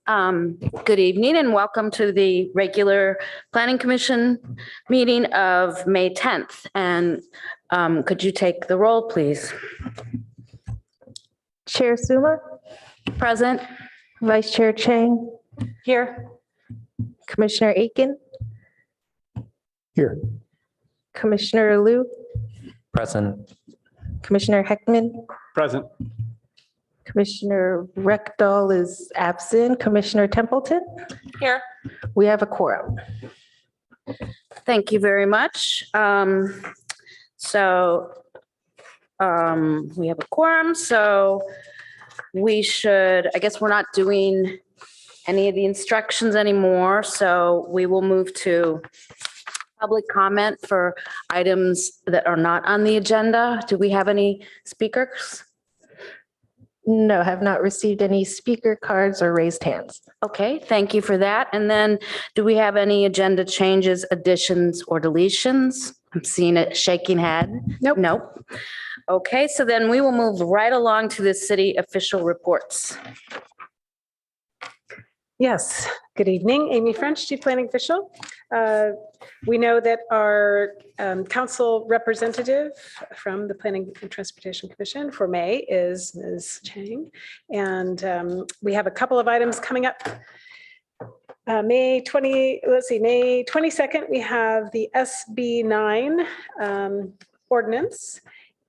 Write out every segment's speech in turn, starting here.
Good evening and welcome to the regular Planning Commission meeting of May 10th. And could you take the roll, please? Chair Suma, Present. Vice Chair Chang, Here. Commissioner Aiken, Here. Commissioner Liu, Present. Commissioner Heckman, Present. Commissioner Reckdahl is absent, Commissioner Templeton. Here. We have a quorum. Thank you very much. We have a quorum, so we should, I guess we're not doing any of the instructions anymore, so we will move to public comment for items that are not on the agenda. Do we have any speakers? No, have not received any speaker cards or raised hands. Okay, thank you for that. And then do we have any agenda changes, additions, or deletions? I'm seeing a shaking head. Nope. Nope. Okay, so then we will move right along to the city official reports. Yes, good evening. Amy French, Chief Planning Official. We know that our council representative from the Planning and Transportation Commission for May is Ms. Chang. And we have a couple of items coming up. May 22nd, we have the SB 9 ordinance.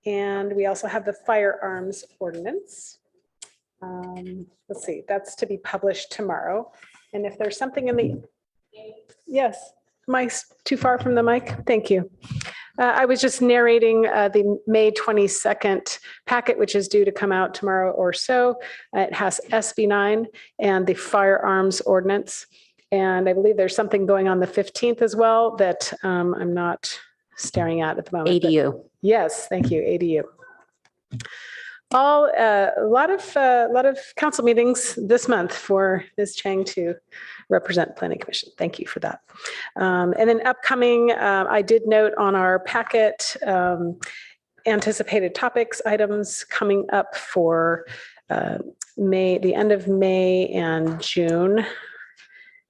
And we also have the firearms ordinance. Let's see, that's to be published tomorrow. And if there's something in the, yes, am I too far from the mic? Thank you. I was just narrating the May 22nd packet, which is due to come out tomorrow or so. It has SB 9 and the firearms ordinance. And I believe there's something going on the 15th as well that I'm not staring at the moment. ADU. Yes, thank you, ADU. A lot of council meetings this month for Ms. Chang to represent Planning Commission. Thank you for that. And then upcoming, I did note on our packet anticipated topics items coming up for the end of May and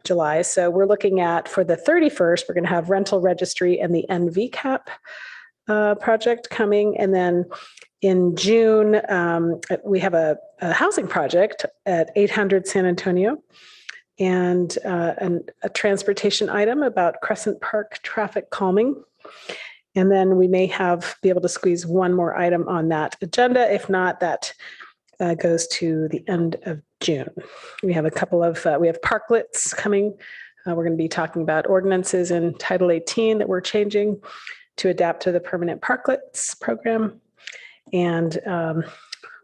July. So we're looking at, for the 31st, we're going to have rental registry and the NVCAP project coming. And then in June, we have a housing project at 800 San Antonio and a transportation item about Crescent Park traffic calming. And then we may be able to squeeze one more item on that agenda. If not, that goes to the end of June. We have a couple of, we have parklets coming. We're going to be talking about ordinances in Title 18 that we're changing to adapt to the permanent parklets program. And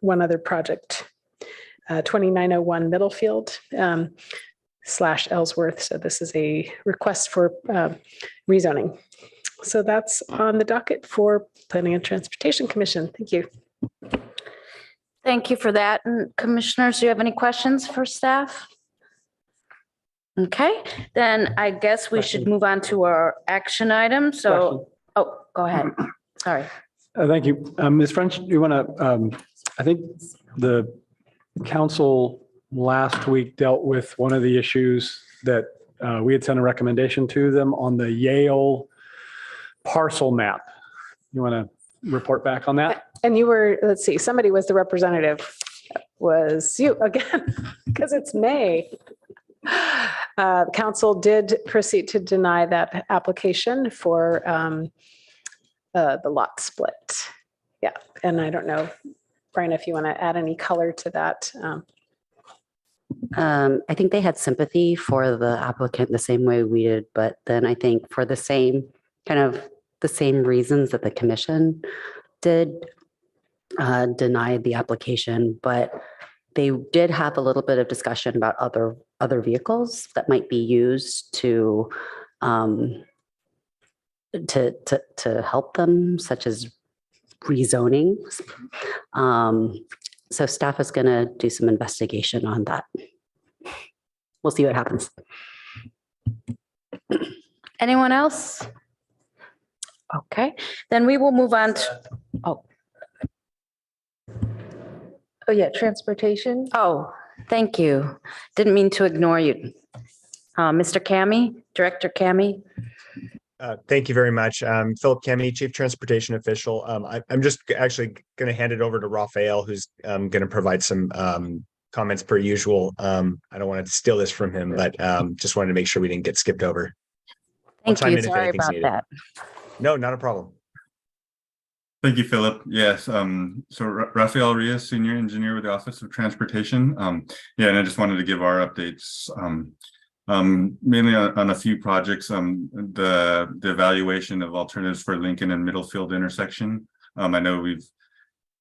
one other project, 2901 Middlefield / Ellsworth. So this is a request for rezoning. So that's on the docket for Planning and Transportation Commission. Thank you. Thank you for that. And commissioners, do you have any questions for staff? Okay, then I guess we should move on to our action item. So, oh, go ahead. Sorry. Thank you. Ms. French, you want to, I think the council last week dealt with one of the issues that we had sent a recommendation to them on the Yale parcel map. You want to report back on that? And you were, let's see, somebody was the representative. Was you again, because it's May. Council did proceed to deny that application for the lot split. Yeah, and I don't know, Brian, if you want to add any color to that. I think they had sympathy for the applicant the same way we did, but then I think for the same reasons that the commission did, denied the application, but they did have a little bit of discussion about other vehicles that might be used to help them, such as rezoning. So staff is going to do some investigation on that. We'll see what happens. Anyone else? Okay, then we will move on to, Oh, yeah, transportation. oh, Thank you. Didn't mean to ignore you. Mr. Kami, Director Kami. Thank you very much. Philip Kemi, Chief Transportation Official. I'm just actually going to hand it over to Raphael, who's going to provide some comments per usual. I don't want to steal this from him, but just wanted to make sure we didn't get skipped over. Thank chime you. in if Sorry anything's about needed. that. No, not a problem. Thank you, Philip. Yes. So Rafael Rios, Senior Engineer with the Office of Transportation. Yeah, and I just wanted to give our updates. Mainly on a few projects, the evaluation of alternatives for Lincoln and Middlefield intersection. I know we've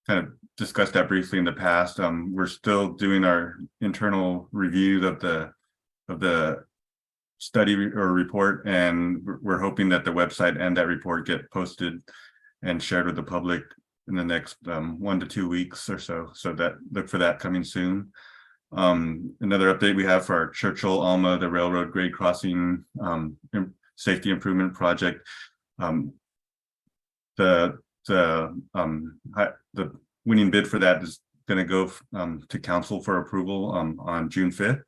kind of discussed that briefly in the past. We're still doing our internal review of the study or report, and we're hoping that the website and that report get posted and shared with the public in the next 1 to 2 weeks or so. So that look for that coming soon. Another update we have for our Churchill Alma, the railroad grade crossing safety improvement project. The winning bid for that is going to go to council for approval on June 5th.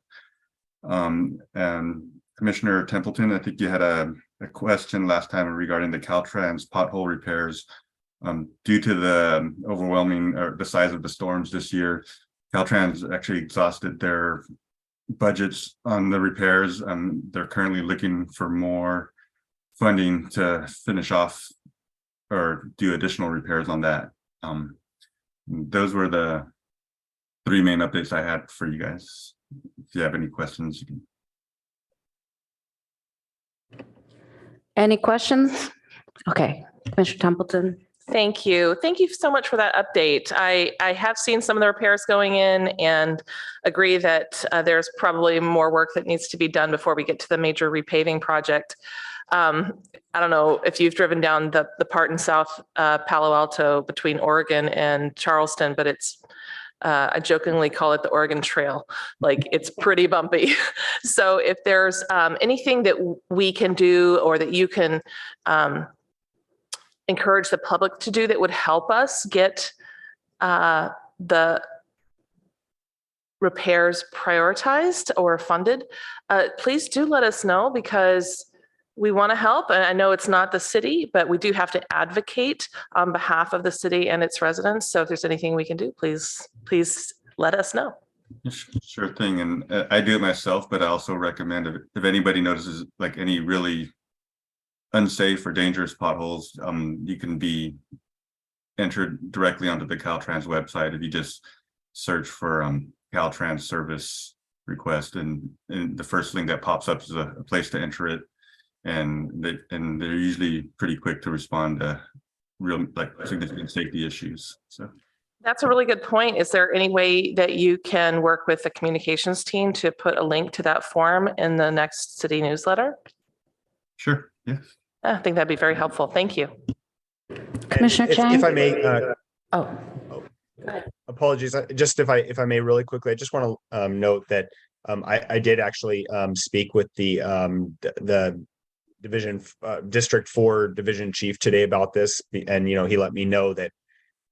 And Commissioner Templeton, I think you had a question last time regarding the Caltrans pothole repairs. Due to the overwhelming or the size of the storms this year, Caltrans actually exhausted their budgets on the repairs. They're currently looking for more funding to finish off or do additional repairs on that. Those were the 3 main updates I had for you guys. If you have any questions, you can. Any questions? Okay, Commissioner Templeton. Thank you. Thank you so much for that update. I have seen some of the repairs going in and agree that there's probably more work that needs to be done before we get to the major repaving project. I don't know if you've driven down the part in South Palo Alto between Oregon and Charleston, but it's I jokingly call it the Oregon Trail. Like, it's pretty bumpy. So if there's anything that we can do or that you can encourage the public to do that would help us get the repairs prioritized or funded, please do let us know, because we want to help. And I know it's not the city, but we do have to advocate on behalf of the city and its residents. So if there's anything we can do, please let us know. Sure thing. And I do it myself, but I also recommend if anybody notices like any really unsafe or dangerous potholes, you can be entered directly onto the Caltrans website if you just search for Caltrans service request, and the first thing that pops up is a place to enter it, and they're usually pretty quick to respond to real like significant safety issues. So that's a really good point. Is there any way that you can work with the communications team to put a link to that form in the next city newsletter? Sure. Yes. I think that'd be very helpful. Thank you. Commissioner Chang? If I may, Oh, apologies. Just if I may really quickly, I just want to note that I did actually speak with the division District 4 division chief today about this, and he let me know that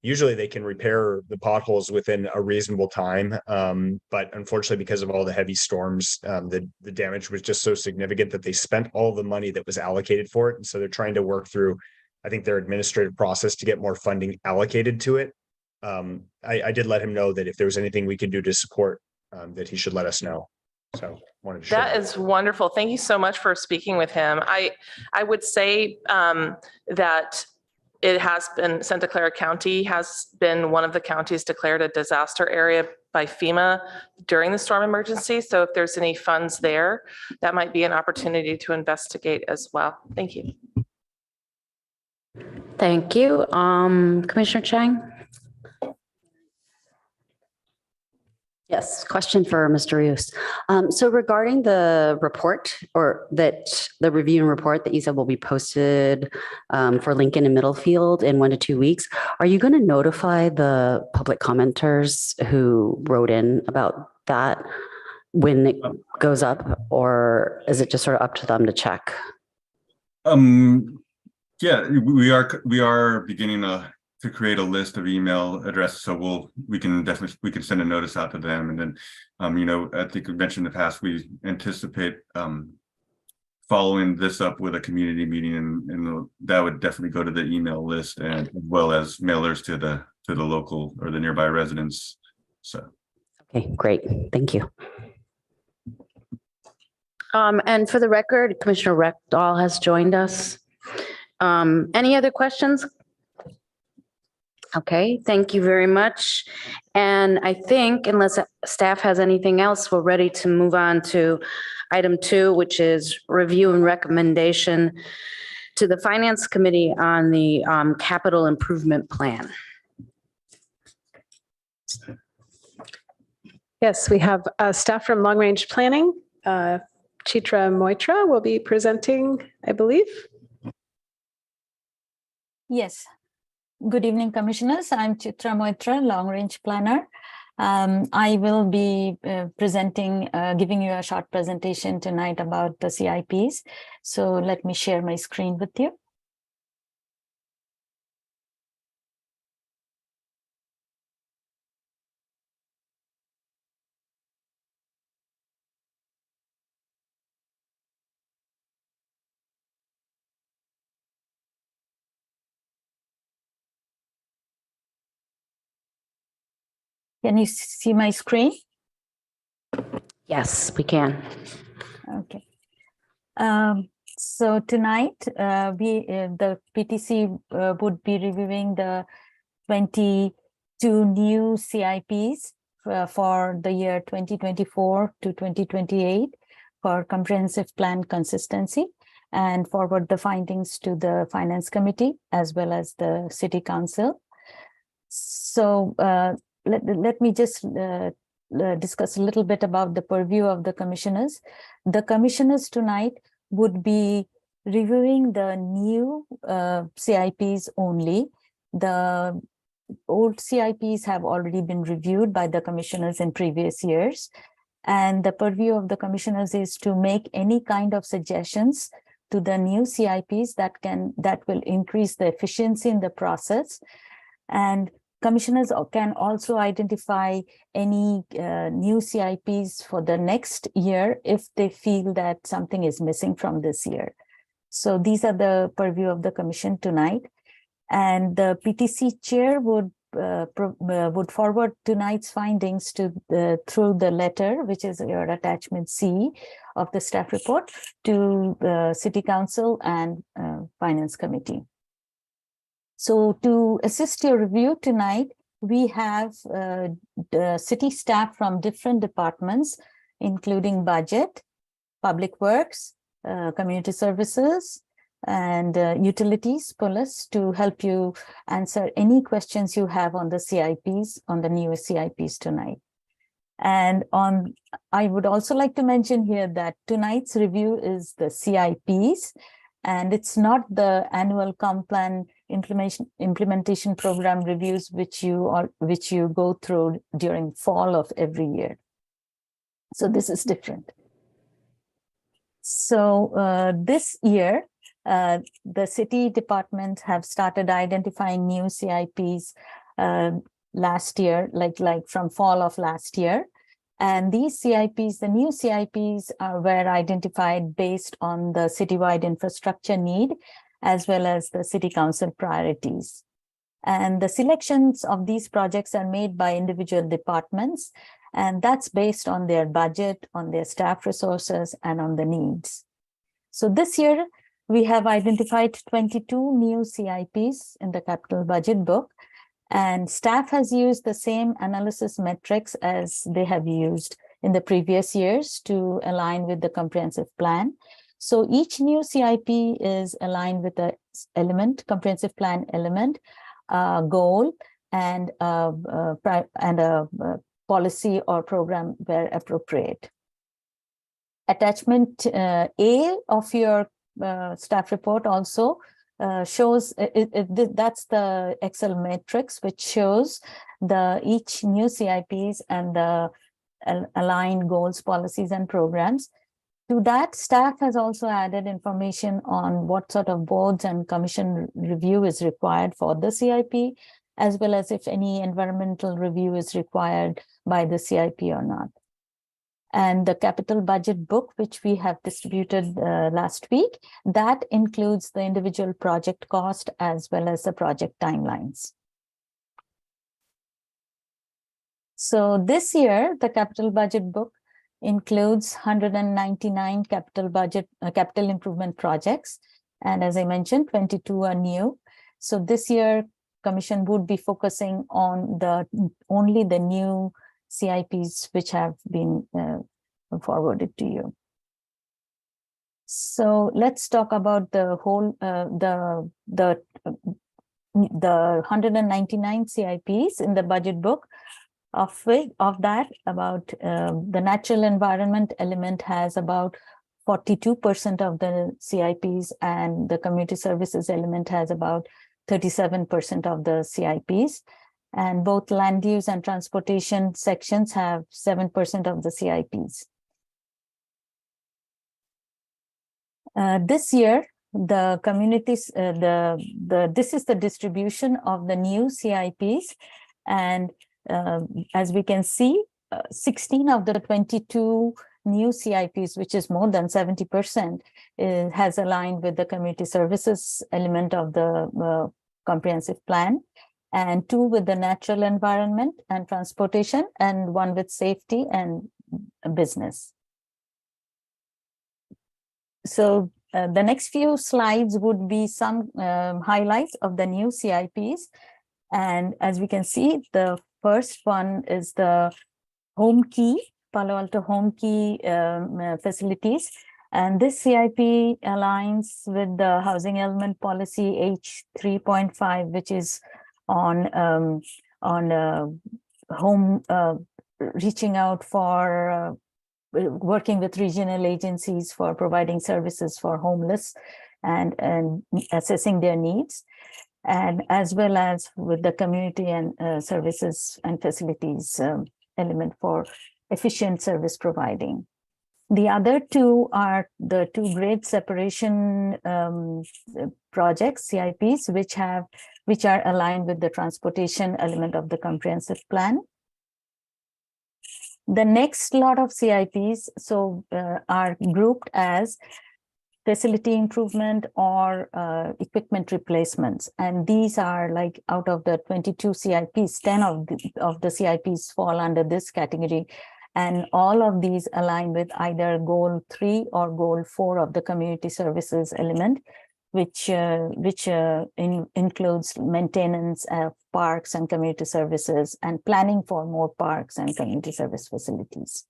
usually they can repair the potholes within a reasonable time, but unfortunately, because of all the heavy storms, the damage was just so significant that they spent all the money that was allocated for it, and so they're trying to work through, I think, their administrative process to get more funding allocated to it. I did let him know that if there was anything we could do to support, that he should let us know. So wanted to share That is wonderful. Thank you so much for speaking with him. I would say that it has been, Santa Clara County has been one of the counties declared a disaster area by FEMA during the storm emergency. So if there's any funds there, that might be an opportunity to investigate as well. Thank you. thank you. Commissioner Chang? Yes, question for Mr. Rios. So regarding the report, or that the review and report that you said will be posted for Lincoln and Middlefield in 1 to 2 weeks, are you going to notify the public commenters who wrote in about that when it goes up, or is it just sort of up to them to check? Yeah, we are beginning a to create a list of email addresses. So we can send a notice out to them. And then, I think we mentioned in the past, we anticipate following this up with a community meeting, and that would definitely go to the email list, and as well as mailers to the local or the nearby residents. So. Okay, great. Thank you. And for the record, Commissioner Rekdal has joined us. Any other questions? Okay, thank you very much. And I think unless staff has anything else, we're ready to move on to item 2, which is review and recommendation to the Finance Committee on the capital improvement plan. Yes, we have staff from Long Range Planning. Chitra Moitra will be presenting, I believe. Yes. Good evening, Commissioners. I'm Chitra Moitra, Long Range Planner. I will be giving you a short presentation tonight about the CIPs. So let me share my screen with you. Can you see my screen? Yes, we can. Okay. So tonight, the PTC would be reviewing the 22 new CIPs for the year 2024 to 2028 for comprehensive plan consistency, and forward the findings to the Finance Committee as well as the City Council. So let me just discuss a little bit about the purview of the commissioners. The commissioners tonight would be reviewing the new CIPs only. The old CIPs have already been reviewed by the commissioners in previous years. And the purview of the commissioners is to make any kind of suggestions to the new CIPs that will increase the efficiency in the process. And commissioners can also identify any new CIPs for the next year if they feel that something is missing from this year. So these are the purview of the commission tonight. And the PTC chair would forward tonight's findings to through the letter, which is your attachment C of the staff report, to the City Council and Finance Committee. So to assist your review tonight, we have the city staff from different departments, including budget, public works, community services, and utilities, police, to help you answer any questions you have on the CIPs, on the new CIPs tonight. And I would also like to mention here that tonight's review is the CIPs, and it's not the annual comp plan implementation program reviews which you go through during fall of every year. So this is different. So this year, the city department have started identifying new CIPs last year, like from fall of last year. And these CIPs, the new CIPs were identified based on the citywide infrastructure need, as well as the City Council priorities. And the selections of these projects are made by individual departments, and that's based on their budget, on their staff resources, and on the needs. So this year, we have identified 22 new CIPs in the capital budget book, and staff has used the same analysis metrics as they have used in the previous years to align with the comprehensive plan. So each new CIP is aligned with the element, comprehensive plan element, goal, and a policy or program where appropriate. Attachment A of your staff report also shows that's the Excel matrix, which shows each new CIPs and the aligned goals, policies, and programs. To that, staff has also added information on what sort of boards and commission review is required for the CIP, as well as if any environmental review is required by the CIP or not. And the capital budget book, which we have distributed last week, that includes the individual project cost as well as the project timelines. So this year, the capital budget book includes 199 capital improvement projects. And as I mentioned, 22 are new. So this year, Commission would be focusing on only the new CIPs which have been forwarded to you. So let's talk about the whole, the 199 CIPs in the budget book. Of that, about the natural environment element has about 42% of the CIPs, and the community services element has about 37% of the CIPs. And both land use and transportation sections have 7% of the CIPs. This year, the communities, this is the distribution of the new CIPs, and as we can see, 16 of the 22 new CIPs, which is more than 70%, has aligned with the community services element of the comprehensive plan, and 2 with the natural environment and transportation, and 1 with safety and business. So the next few slides would be some highlights of the new CIPs. And as we can see, the first one is the Home Key, Palo Alto Home Key facilities. And this CIP aligns with the housing element policy H3.5, which is on home, reaching out for working with regional agencies for providing services for homeless and assessing their needs, and as well as with the community and services and facilities element for efficient service providing. The other 2 are the 2 grade separation projects, CIPs, which are aligned with the transportation element of the comprehensive plan. The next lot of CIPs are grouped as facility improvement or equipment replacements. And these are like out of the 22 CIPs, 10 of the CIPs fall under this category. And all of these align with either goal 3 or goal 4 of the community services element, which includes maintenance of parks and community services and planning for more parks and community service facilities.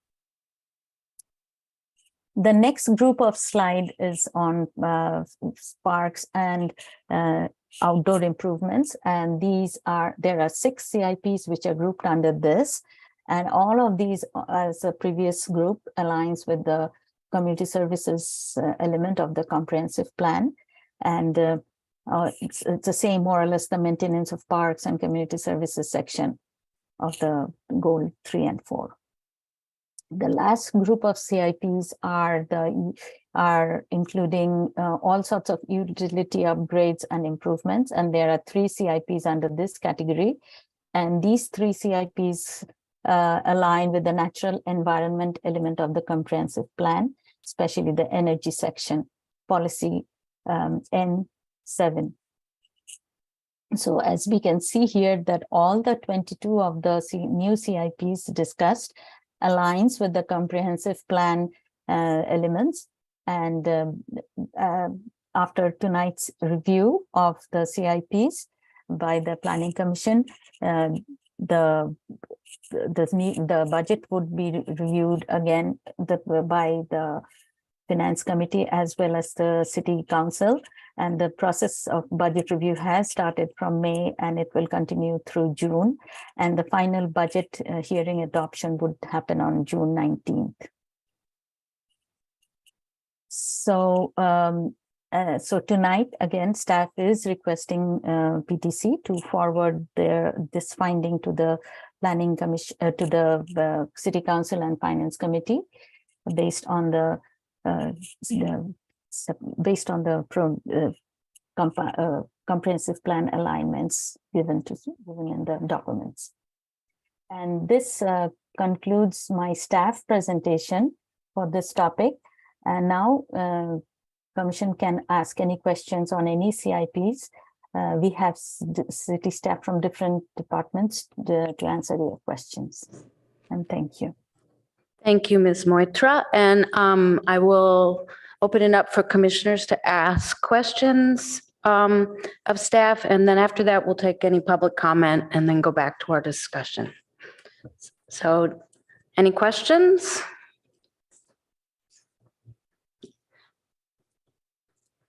The next group of slide is on parks and outdoor improvements. And there are 6 CIPs which are grouped under this. And all of these, as a previous group, aligns with the community services element of the comprehensive plan. And it's the same, more or less, the maintenance of parks and community services section of the goal 3 and 4. The last group of CIPs are including all sorts of utility upgrades and improvements. And there are 3 CIPs under this category. And these 3 CIPs align with the natural environment element of the comprehensive plan, especially the energy section, policy N7. So as we can see here, that all the 22 of the new CIPs discussed aligns with the comprehensive plan elements. And after tonight's review of the CIPs by the Planning Commission, the budget would be reviewed again by the Finance Committee as well as the City Council. And the process of budget review has started from May, and it will continue through June. And the final budget hearing adoption would happen on June 19th. So, so tonight, again, staff is requesting PTC to forward this finding to the Planning Commission, to the City Council and Finance Committee, based on the based on the comprehensive plan alignments given in the documents. And this concludes my staff presentation for this topic. And now Commission can ask any questions on any CIPs. We have city staff from different departments to answer your questions. And thank you. Thank you, Ms. Moitra. And I will open it up for commissioners to ask questions of staff. And then after that, we'll take any public comment and then go back to our discussion. So any questions?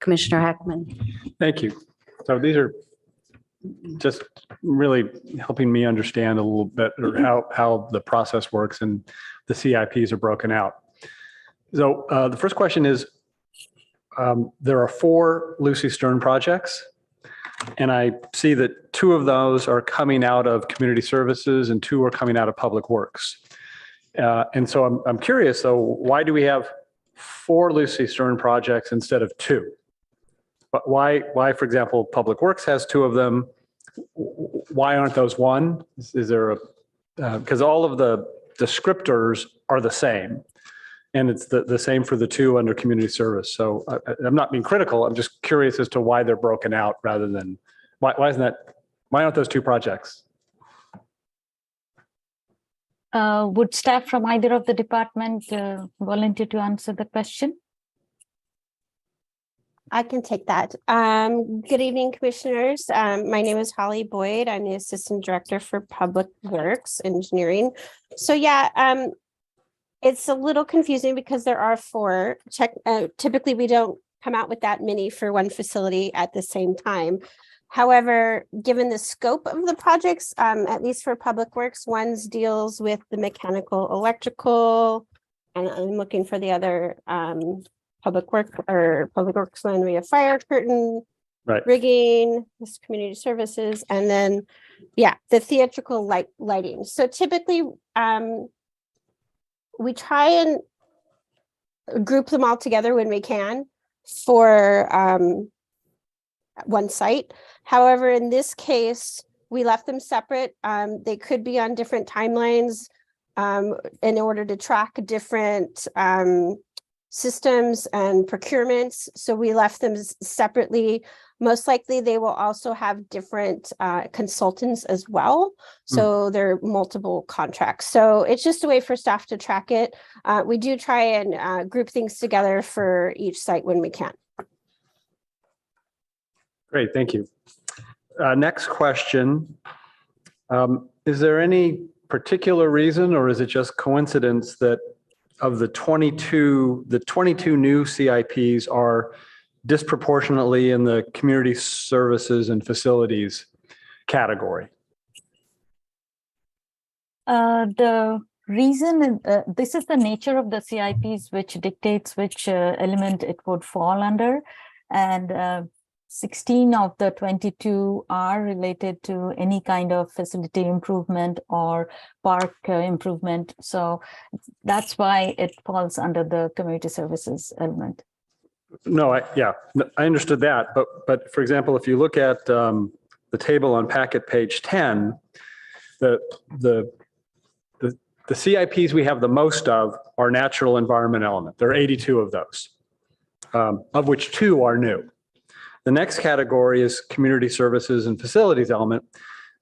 Commissioner Hackman. Thank you. So these are just really helping me understand a little bit how the process works and the CIPs are broken out. So the first question is, there are 4 Lucy Stern projects, and I see that 2 of those are coming out of community services and 2 are coming out of public works. And so I'm curious, though, why do we have 4 Lucy Stern projects instead of 2? But why, for example, Public Works has 2 of them? Why aren't those 1? Is there a, because all of the descriptors are the same, and it's the same for the 2 under community service. So I'm not being critical. I'm just curious as to why they're broken out rather than, why aren't those 2 projects? Would staff from either of the department volunteer to answer the question? I can take that. Good evening, commissioners. My name is Holly Boyd. I'm the Assistant Director for Public Works Engineering. So yeah, it's a little confusing because there are 4. Typically, we don't come out with that many for one facility at the same time. However, given the scope of the projects, at least for Public Works, one deals with the mechanical, electrical, and I'm looking for the other Public Works land, we have fire curtain, Right. rigging, this community services, and then, yeah, the theatrical lighting. So typically, we try and group them all together when we can for one site. However, in this case, we left them separate. They could be on different timelines in order to track different systems and procurements. So we left them separately. Most likely they will also have different consultants as well. So there are multiple contracts. So it's just a way for staff to track it. We do try and group things together for each site when we can. Great, thank you. Next question. Is there any particular reason, or is it just coincidence that of the 22 new CIPs are disproportionately in the community services and facilities category? The reason, this is the nature of the CIPs, which dictates which element it would fall under. And 16 of the 22 are related to any kind of facility improvement or park improvement. So that's why it falls under the community services element. No, I understood that. But for example, if you look at the table on packet page 10, the CIPs we have the most of are natural environment element. There are 82 of those, of which 2 are new. The next category is community services and facilities element.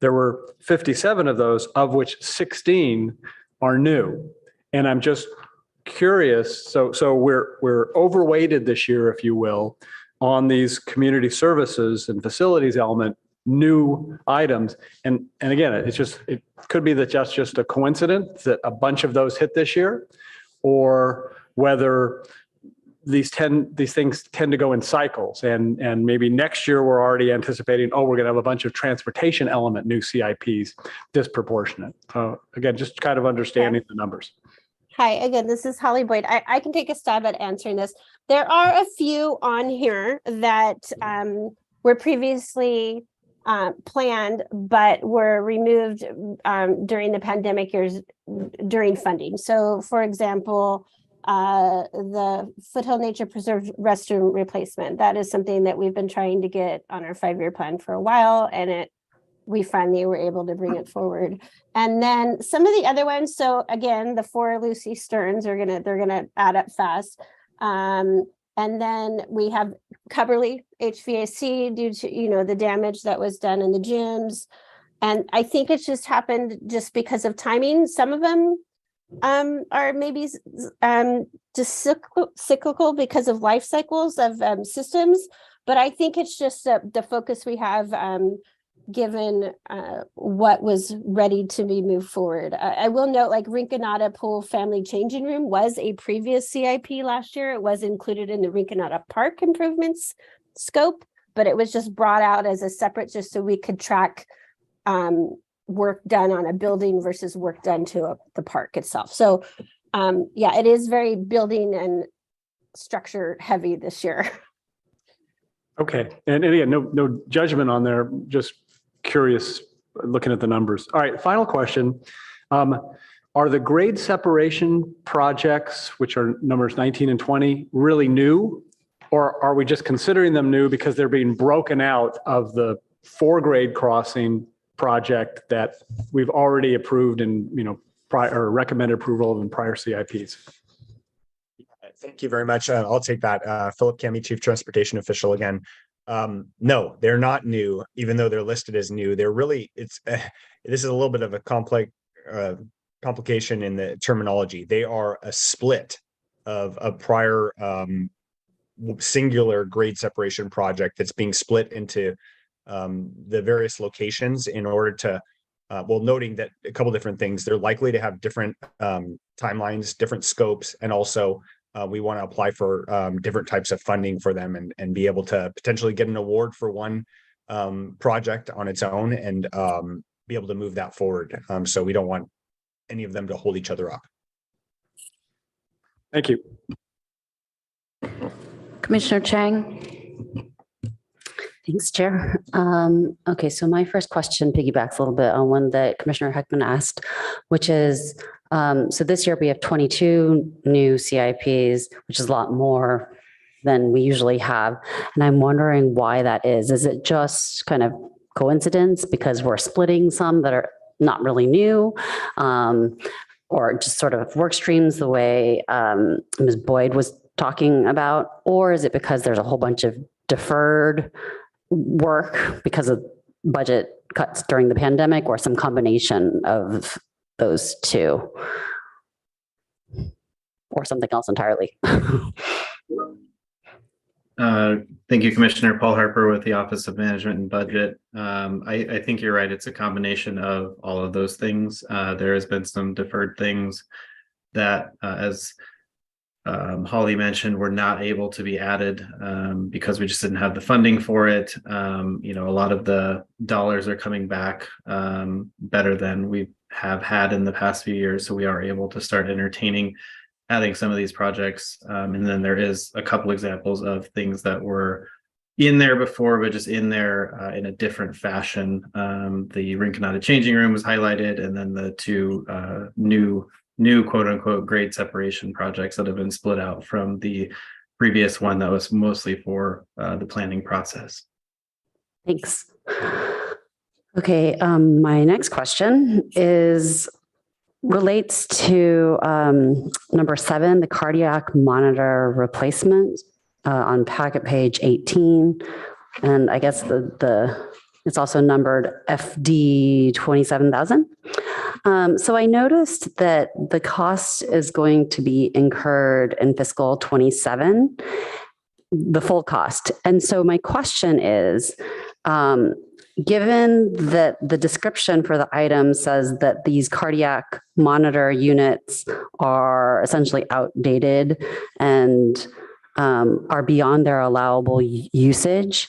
There were 57 of those, of which 16 are new. And I'm just curious, so we're overweighted this year, if you will, on these community services and facilities element new items. And again, it could be that that's just a coincidence that a bunch of those hit this year, or whether these things tend to go in cycles, and maybe next year we're already anticipating, we're going to have a bunch of transportation element new CIPs disproportionate. So again, just kind of understanding the numbers. Hi, again, this is Holly Boyd. I can take a stab at answering this. There are a few on here that were previously planned, but were removed during the pandemic years during funding. So for example, the Foothill Nature Preserve restroom replacement. That is something that we've been trying to get on our 5-year plan for a while, and we finally were able to bring it forward. And then some of the other ones, so again, the 4 Lucy Stearns they're gonna add up fast. And then we have Cubberley HVAC due to, the damage that was done in the gyms. And I think it's just happened just because of timing. Some of them are maybe just cyclical because of life cycles of systems. But I think it's just the focus we have given what was ready to be moved forward. I will note, like Rinconada Pool Family Changing Room was a previous CIP last year. It was included in the Rinconada Park improvements scope, but it was just brought out as a separate, just so we could track work done on a building versus work done to the park itself. So yeah, it is very building and structure heavy this year. Okay, and again, no judgment on there, just curious, looking at the numbers. All right, final question. Are the grade separation projects, which are numbers 19 and 20, really new? Or are we just considering them new because they're being broken out of the 4-grade crossing project that we've already approved and, prior recommended approval of in prior CIPs? Thank you very much. I'll take that. Philip Cami, Chief Transportation Official again. No, they're not new, even though they're listed as new. They're really, this is a little bit of a complication in the terminology. They are a split of a prior singular grade separation project that's being split into the various locations in order to, noting that a couple different things. They're likely to have different timelines, different scopes, and also we want to apply for different types of funding for them and be able to potentially get an award for one project on its own and be able to move that forward. So we don't want any of them to hold each other up. Thank you. Commissioner Chang. Thanks, Chair. Okay, so my first question piggybacks a little bit on one that Commissioner Heckman asked, which is, so this year we have 22 new CIPs, which is a lot more than we usually have. And I'm wondering why that is. Is it just kind of coincidence because we're splitting some that are not really new, or just sort of work streams the way Ms. Boyd was talking about? Or is it because there's a whole bunch of deferred work because of budget cuts during the pandemic, or some combination of those two, or something else entirely? Thank you, Commissioner. Paul Harper with the Office of Management and Budget. I think you're right. It's a combination of all of those things. There has been some deferred things that, as Holly mentioned, were not able to be added because we just didn't have the funding for it. A lot of the dollars are coming back better than we have had in the past few years. So we are able to start entertaining adding some of these projects. And then there is a couple examples of things that were in there before, but just in there in a different fashion. The Rinconada Changing Room was highlighted, and then the 2 new quote unquote grade separation projects that have been split out from the previous one that was mostly for the planning process. Thanks. Okay, my next question relates to number 7, the cardiac monitor replacement on packet page 18. And I guess it's also numbered FD 27,000. So I noticed that the cost is going to be incurred in fiscal 27, the full cost. And so my question is, given that the description for the item says that these cardiac monitor units are essentially outdated and are beyond their allowable usage,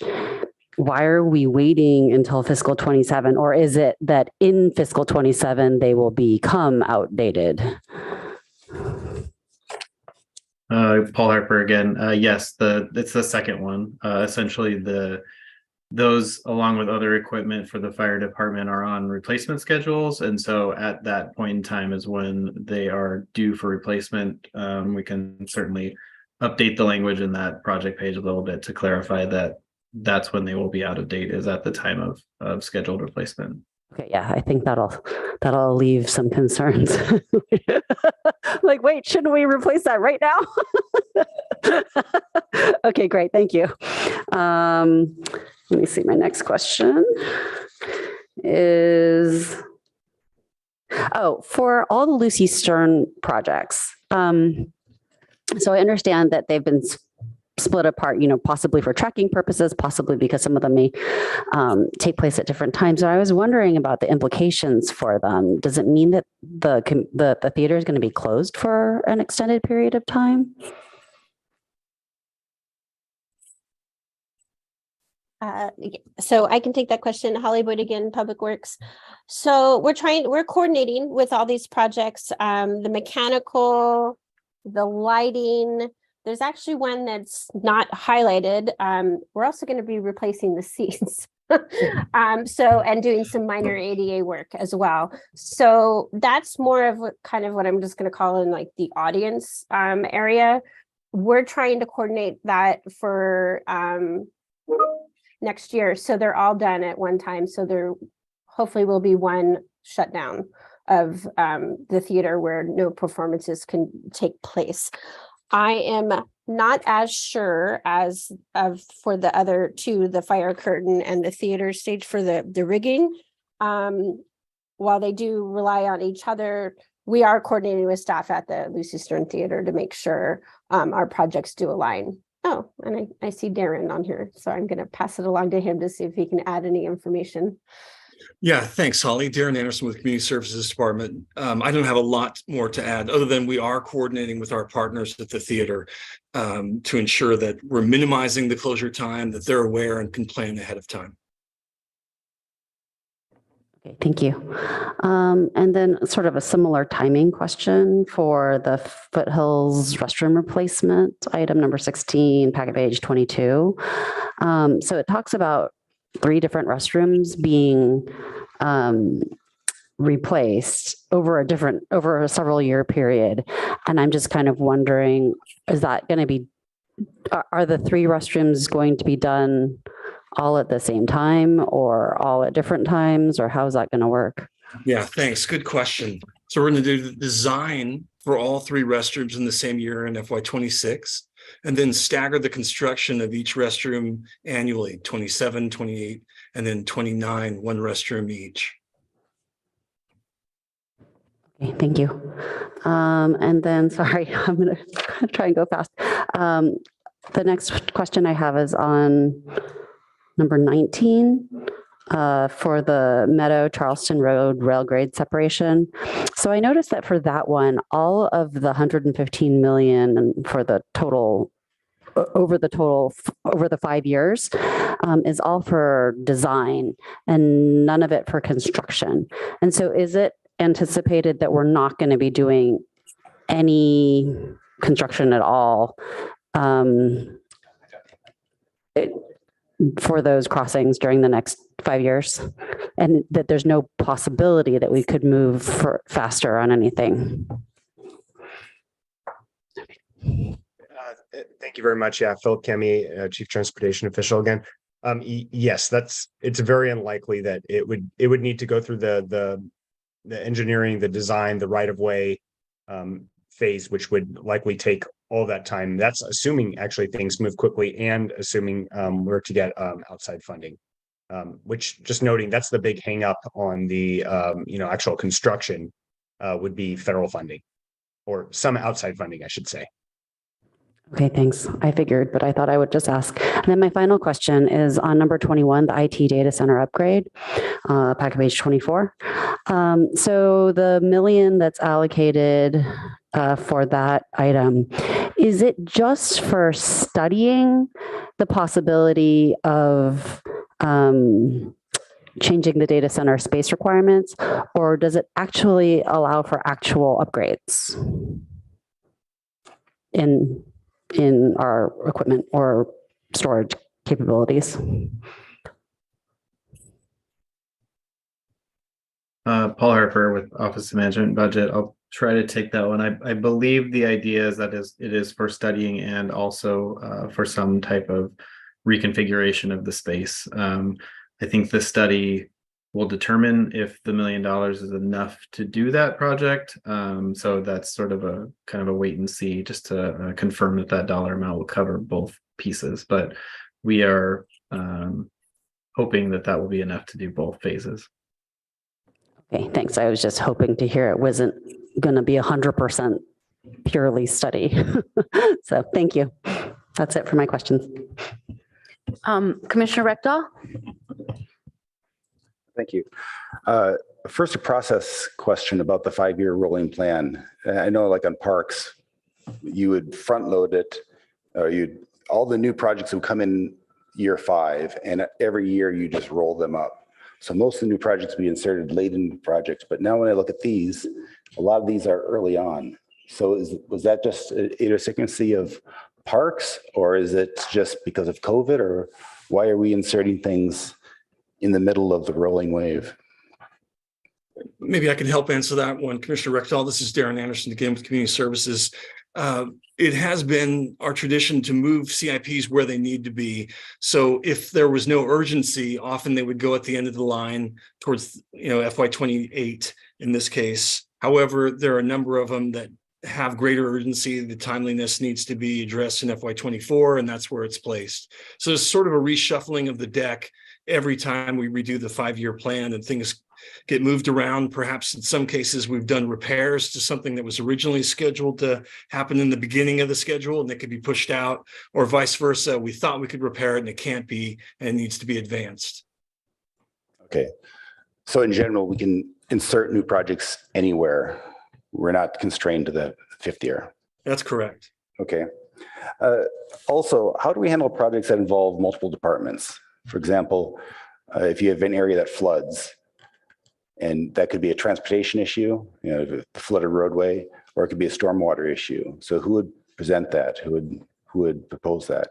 why are we waiting until fiscal 27? Or is it that in fiscal 27, they will become outdated? Paul Harper again. Yes, it's the second one. Essentially, those, along with other equipment for the fire department, are on replacement schedules. And so at that point in time is when they are due for replacement. We can certainly update the language in that project page a little bit to clarify that that's when they will be out of date, is at the time of scheduled replacement. Okay, yeah, I think that'll alleviate some concerns. Like, wait, shouldn't we replace that right now? Okay, great, thank you. Let me see, my next question is, for all the Lucy Stern projects. So I understand that they've been split apart, possibly for tracking purposes, possibly because some of them may take place at different times. So I was wondering about the implications for them. Does it mean that the theater is going to be closed for an extended period of time? So I can take that question. Holly Boyd again, Public Works. So we're coordinating with all these projects, the mechanical, the lighting. There's actually one that's not highlighted. We're also going to be replacing the seats. And doing some minor ADA work as well. So that's more of what I'm just going to call in like the audience area. We're trying to coordinate that for next year. So they're all done at one time. So there hopefully will be one shutdown of the theater where no performances can take place. I am not as sure as for the other two, the fire curtain and the theater stage for the rigging. While they do rely on each other, we are coordinating with staff at the Lucy Stern Theater to make sure our projects do align. Oh, and I see Darren on here, so I'm going to pass it along to him to see if he can add any information. Yeah, thanks, Holly. Darren Anderson with Community Services Department. I don't have a lot more to add other than we are coordinating with our partners at the theater to ensure that we're minimizing the closure time, that they're aware and can plan ahead of time. Okay, thank you. And then sort of a similar timing question for the Foothills restroom replacement, item number 16, packet page 22. So it talks about 3 different restrooms being replaced over a several year period. And I'm just kind of wondering, is that going to be, are the 3 restrooms going to be done all at the same time or all at different times, or how is that going to work? Yeah, thanks. Good question. So we're going to do the design for all 3 restrooms in the same year in FY26, and then stagger the construction of each restroom annually, 27, 28, and then 29, 1 restroom each. Okay, thank you. And then, sorry, I'm going to try and go fast. The next question I have is on number 19 for the Meadow Charleston Road rail grade separation. So I noticed that for that one, all of the 115 million for the total over the 5 years is all for design and none of it for construction. And so is it anticipated that we're not going to be doing any construction at all for those crossings during the next 5 years, and that there's no possibility that we could move faster on anything? Thank you very much. Yeah, Philip Kemi, Chief Transportation Official again. Yes, it's very unlikely that it would need to go through the engineering, the design, the right of way phase, which would likely take all that time. That's assuming actually things move quickly and assuming we're to get outside funding, which, just noting, that's the big hang up on the actual construction would be federal funding or some outside funding, I should say. Okay, thanks. I figured, but I thought I would just ask. And then my final question is on number 21, the IT data center upgrade, packet page 24. So the million that's allocated for that item, is it just for studying the possibility of changing the data center space requirements, or does it actually allow for actual upgrades in our equipment or storage capabilities? Paul Harper with Office of Management and Budget. I'll try to take that one. I believe the idea is that it is for studying and also for some type of reconfiguration of the space. I think the study will determine if the $1 million is enough to do that project. So that's sort of a kind of a wait and see, just to confirm that that dollar amount will cover both pieces. But we are hoping that that will be enough to do both phases. Okay, thanks. I was just hoping to hear it wasn't going to be 100% purely study. So thank you. That's it for my questions. Commissioner Rectal? Thank you. First, a process question about the 5-year rolling plan. I know like on parks, you would front load it, or all the new projects would come in year 5, and every year you just roll them up. So most of the new projects be inserted late in projects, but now when I look at these, a lot of these are early on. So was that just an idiosyncrasy of parks, or is it just because of COVID, or why are we inserting things in the middle of the rolling wave? Maybe I can help answer that one. Commissioner Rectal, this is Darren Anderson again with Community Services. It has been our tradition to move CIPs where they need to be. So if there was no urgency, often they would go at the end of the line towards, FY28 in this case. However, there are a number of them that have greater urgency. The timeliness needs to be addressed in FY24, and that's where it's placed. So there's sort of a reshuffling of the deck every time we redo the 5-year plan, and things get moved around. Perhaps in some cases we've done repairs to something that was originally scheduled to happen in the beginning of the schedule and it could be pushed out, or vice versa. We thought we could repair it and it can't be, and it needs to be advanced. Okay. So in general, we can insert new projects anywhere. We're not constrained to the 5th year. That's correct. Okay. Also, how do we handle projects that involve multiple departments? For example, if you have an area that floods, and that could be a transportation issue, the flooded roadway, or it could be a stormwater issue. So who would present that? Who would propose that?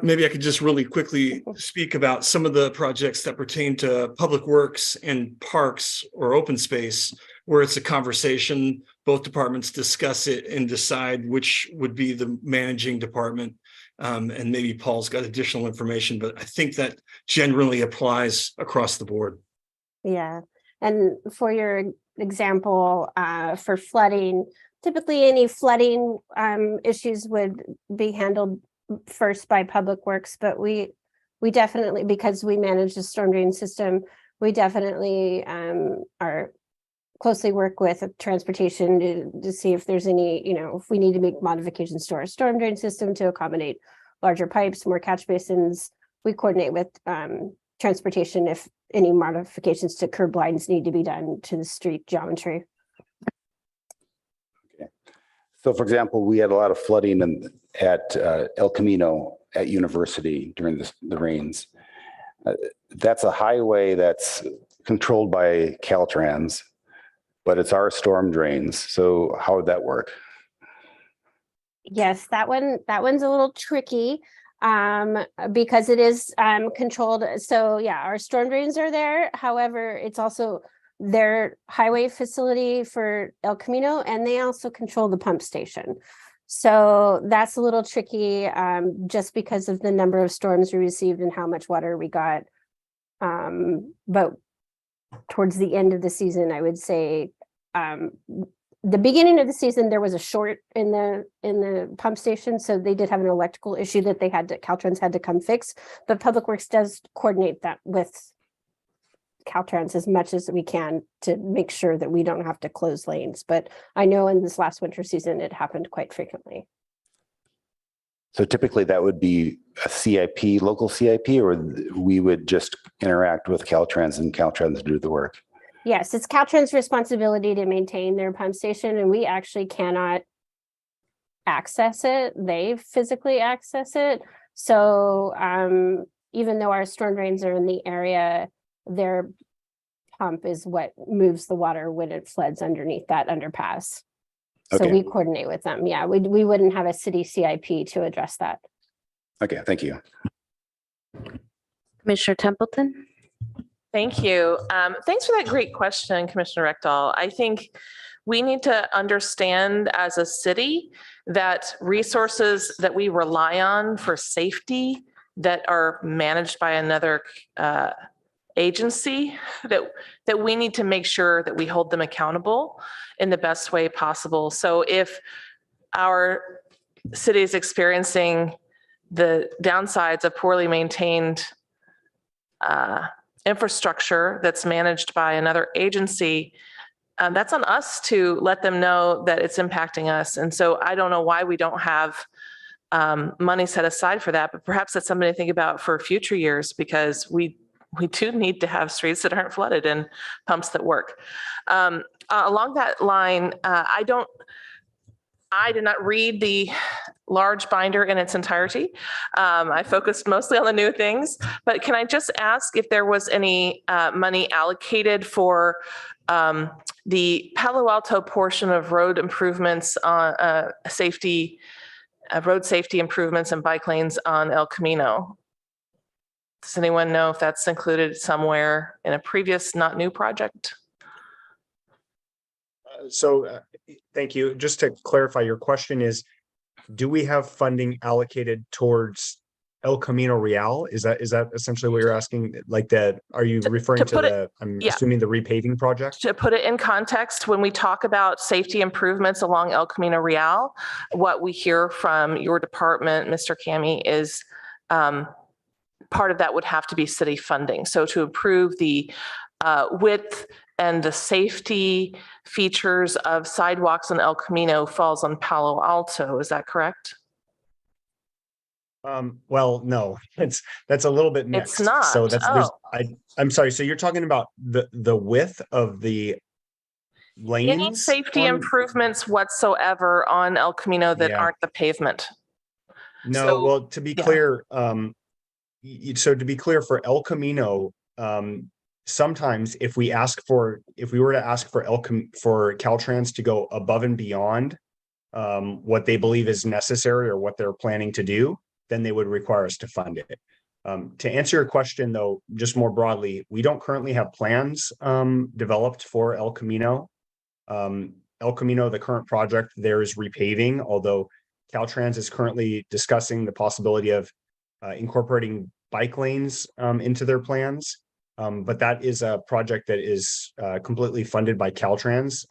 Maybe I could just really quickly speak about some of the projects that pertain to public works and parks or open space, where it's a conversation. Both departments discuss it and decide which would be the managing department. And maybe Paul's got additional information, but I think that generally applies across the board. Yeah. And for your example, for flooding, typically any flooding issues would be handled first by Public Works, but we definitely, because we manage the storm drain system, we definitely are closely work with transportation to see if there's any, if we need to make modifications to our storm drain system to accommodate larger pipes, more catch basins. We coordinate with transportation if any modifications to curb lines need to be done to the street geometry. Okay. So for example, we had a lot of flooding at El Camino at University during the rains. That's a highway that's controlled by Caltrans, but it's our storm drains. So how would that work? Yes, that one's a little tricky because it is controlled. So yeah, our storm drains are there. However, it's also their highway facility for El Camino, and they also control the pump station. So that's a little tricky just because of the number of storms we received and how much water we got. But towards the end of the season, I would say the beginning of the season, there was a short in the pump station. So they did have an electrical issue that Caltrans had to come fix, but Public Works does coordinate that with Caltrans as much as we can to make sure that we don't have to close lanes. But I know in this last winter season, it happened quite frequently. So typically that would be a CIP, local CIP, or we would just interact with Caltrans and Caltrans do the work? Yes, it's Caltrans' responsibility to maintain their pump station, and we actually cannot access it. They physically access it. So even though our storm drains are in the area, their pump is what moves the water when it floods underneath that underpass. So we coordinate with them. Yeah, we wouldn't have a city CIP to address that. Okay, thank you. Commissioner Templeton? Thank you. Thanks for that great question, Commissioner Rectal. I think we need to understand as a city that resources that we rely on for safety that are managed by another agency, that we need to make sure that we hold them accountable in the best way possible. So if our city is experiencing the downsides of poorly maintained infrastructure that's managed by another agency, that's on us to let them know that it's impacting us. And so I don't know why we don't have money set aside for that, but perhaps that's something to think about for future years, because we do need to have streets that aren't flooded and pumps that work. Along that line, I did not read the large binder in its entirety. I focused mostly on the new things, but can I just ask if there was any money allocated for the Palo Alto portion of road improvements on road safety improvements and bike lanes on El Camino? Does anyone know if that's included somewhere in a previous not new project? Thank you. Just to clarify, your question is, do we have funding allocated towards El Camino Real? Is that essentially what you're asking? Like are you referring to I'm assuming the repaving project? To put it in context, when we talk about safety improvements along El Camino Real, what we hear from your department, Mr. Cami, is part of that would have to be city funding. So to improve the width and the safety features of sidewalks on El Camino falls on Palo Alto. Is that correct? Well, no, that's a little bit mixed. It's not. So I'm sorry. So you're talking about the width of the lanes? Any safety improvements whatsoever on El Camino that aren't the pavement? No, well, to be clear, so to be clear for El Camino, sometimes if we were to ask for Caltrans to go above and beyond what they believe is necessary or what they're planning to do, then they would require us to fund it. To answer your question, though, just more broadly, we don't currently have plans developed for El Camino. El Camino, the current project there is repaving, although Caltrans is currently discussing the possibility of incorporating bike lanes into their plans. But that is a project that is completely funded by Caltrans.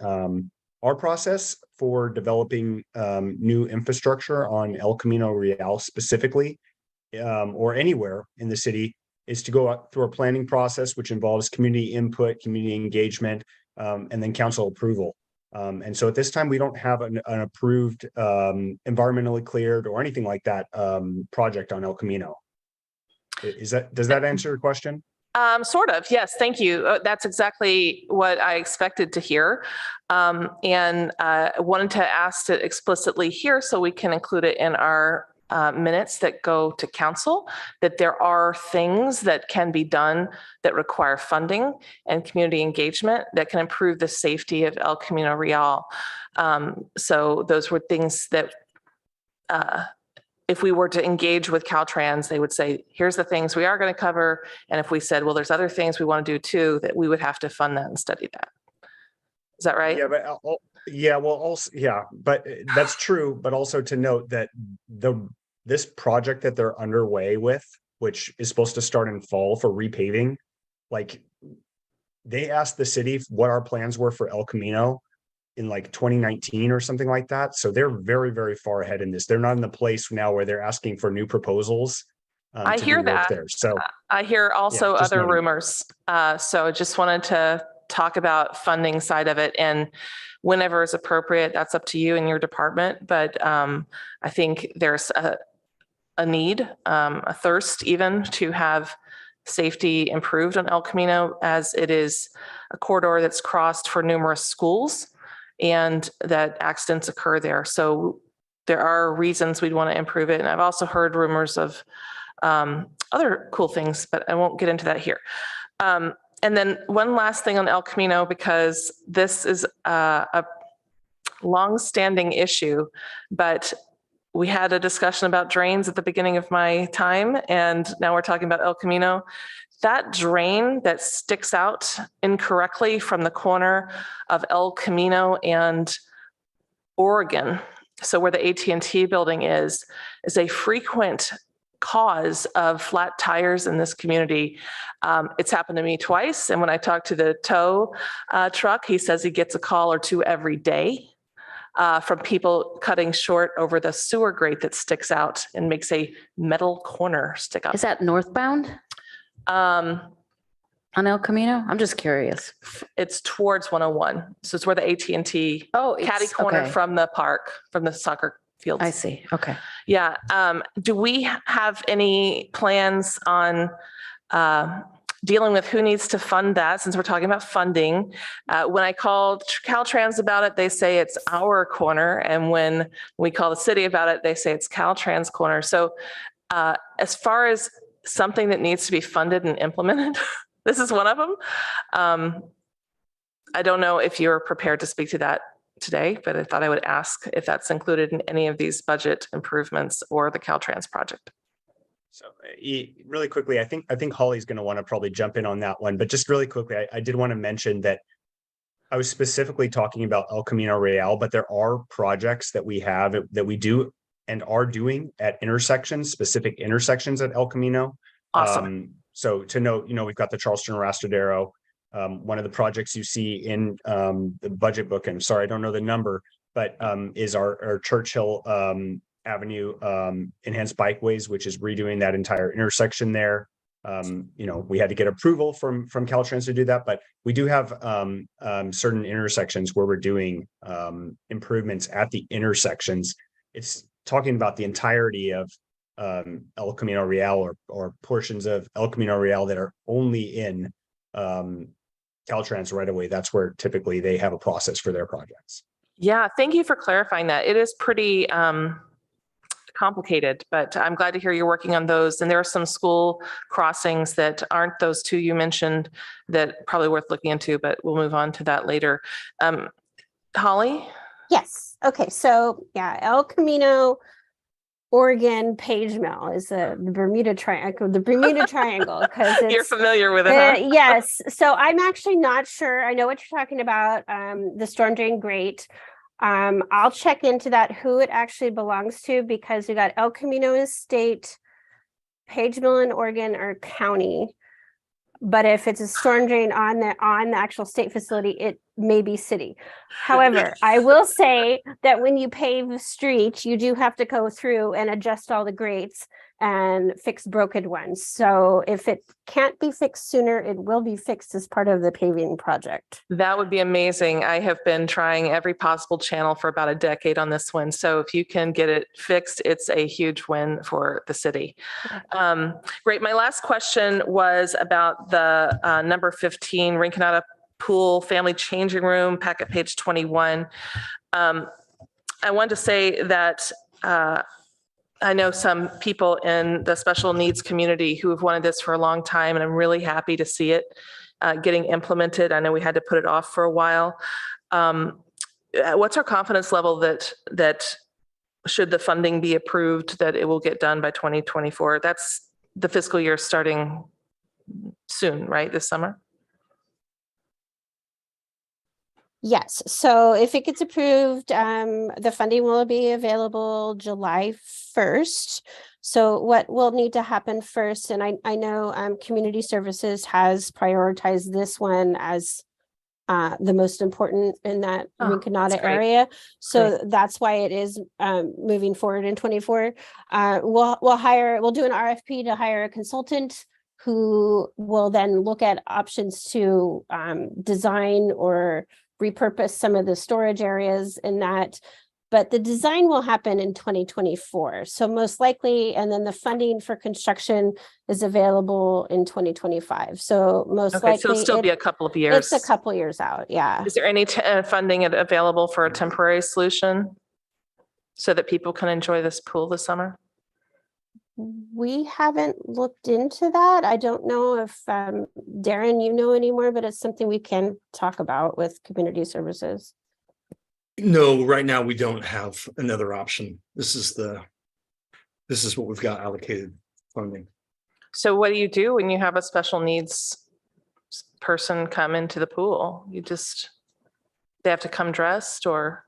Our process for developing new infrastructure on El Camino Real specifically, or anywhere in the city, is to go through a planning process, which involves community input, community engagement, and then council approval. And so at this time, we don't have an approved environmentally cleared or anything like that project on El Camino. Does that answer your question? Sort of, yes, thank you. That's exactly what I expected to hear. And wanted to ask it explicitly here so we can include it in our minutes that go to council, that there are things that can be done that require funding and community engagement that can improve the safety of El Camino Real. So those were things that if we were to engage with Caltrans, they would say, here's the things we are going to cover. And if we said, well, there's other things we want to do too, that we would have to fund that and study that. Is that right? Yeah, but that's true. But also to note that this project that they're underway with, which is supposed to start in fall for repaving, like they asked the city what our plans were for El Camino in like 2019 or something like that. So they're very, very far ahead in this. They're not in the place now where they're asking for new proposals. I hear that. There. So I hear also other rumors. So just wanted to talk about funding side of it, and whenever is appropriate, that's up to you and your department. But I think there's a need, a thirst even to have safety improved on El Camino, as it is a corridor that's crossed for numerous schools and that accidents occur there. So there are reasons we'd want to improve it. And I've also heard rumors of other cool things, but I won't get into that here. And then one last thing on El Camino, because this is a long-standing issue, but we had a discussion about drains at the beginning of my time, and now we're talking about El Camino. that drain that sticks out incorrectly from the corner of El Camino and Oregon, so where the AT&T building is a frequent cause of flat tires in this community. It's happened to me twice. And when I talk to the tow truck, he says he gets a call or two every day from people cutting short over the sewer grate that sticks out and makes a metal corner stick up. Is that northbound on El Camino? I'm just curious. It's towards 101. So it's where the AT&T catty corner okay. from the park, from the soccer fields. I see. Okay. Yeah. Do we have any plans on dealing with who needs to fund that, since we're talking about funding? When I called Caltrans about it, they say it's our corner. And when we call the city about it, they say it's Caltrans corner. So as far as something that needs to be funded and implemented, this is one of them. I don't know if you're prepared to speak to that today, but I thought I would ask if that's included in any of these budget improvements or the Caltrans project. So really quickly, I think Holly's going to want to probably jump in on that one, but just really quickly, I did want to mention that I was specifically talking about El Camino Real, but there are projects that we have that we do and are doing at intersections, specific intersections at El Camino. Awesome. So to note, we've got the Charleston Rastadero. One of the projects you see in the budget book, and I'm sorry, I don't know the number, but is our Churchill Avenue enhanced bikeways, which is redoing that entire intersection there. We had to get approval from Caltrans to do that, but we do have certain intersections where we're doing improvements at the intersections. It's talking about the entirety of El Camino Real or portions of El Camino Real that are only in Caltrans right away. That's where typically they have a process for their projects. Yeah, thank you for clarifying that. It is pretty complicated, but I'm glad to hear you're working on those. And there are some school crossings that aren't those two you mentioned that probably worth looking into, but we'll move on to that later. Holly? Yes. Okay. So yeah, El Camino, Oregon, Page Mill is the Bermuda Triangle, because you're familiar with it, huh? Yes. So I'm actually not sure. I know what you're talking about. The storm drain grate. I'll check into that, who it actually belongs to, because we got El Camino is state, Page Mill in Oregon are county. But if it's a storm drain on the actual state facility, it may be city. However, I will say that when you pave a street, you do have to go through and adjust all the grates and fix broken ones. So if it can't be fixed sooner, it will be fixed as part of the paving project. That would be amazing. I have been trying every possible channel for about a decade on this one. So if you can get it fixed, it's a huge win for the city. Okay. Great. My last question was about the number 15 Rinconada Pool Family Changing Room, packet page 21. I wanted to say that I know some people in the special needs community who have wanted this for a long time, and I'm really happy to see it getting implemented. I know we had to put it off for a while. What's our confidence level that should the funding be approved, that it will get done by 2024? That's the fiscal year starting soon, right? This summer? Yes. So if it gets approved, the funding will be available July 1st. So what will need to happen first, and I know Community Services has prioritized this one as the most important in that Rinconada area. So that's why it is moving forward in 24. We'll do an RFP to hire a consultant who will then look at options to design or repurpose some of the storage areas in that, but the design will happen in 2024. So most likely, and then the funding for construction is available in 2025. So most likely. So it'll still be a couple of years. It's a couple years out, yeah. Is there any funding available for a temporary solution so that people can enjoy this pool this summer? We haven't looked into that. I don't know if Darren, you know anymore, but it's something we can talk about with Community Services. No, right now we don't have another option. This is what we've got allocated funding. So what do you do when you have a special needs person come into the pool? They have to come dressed, or?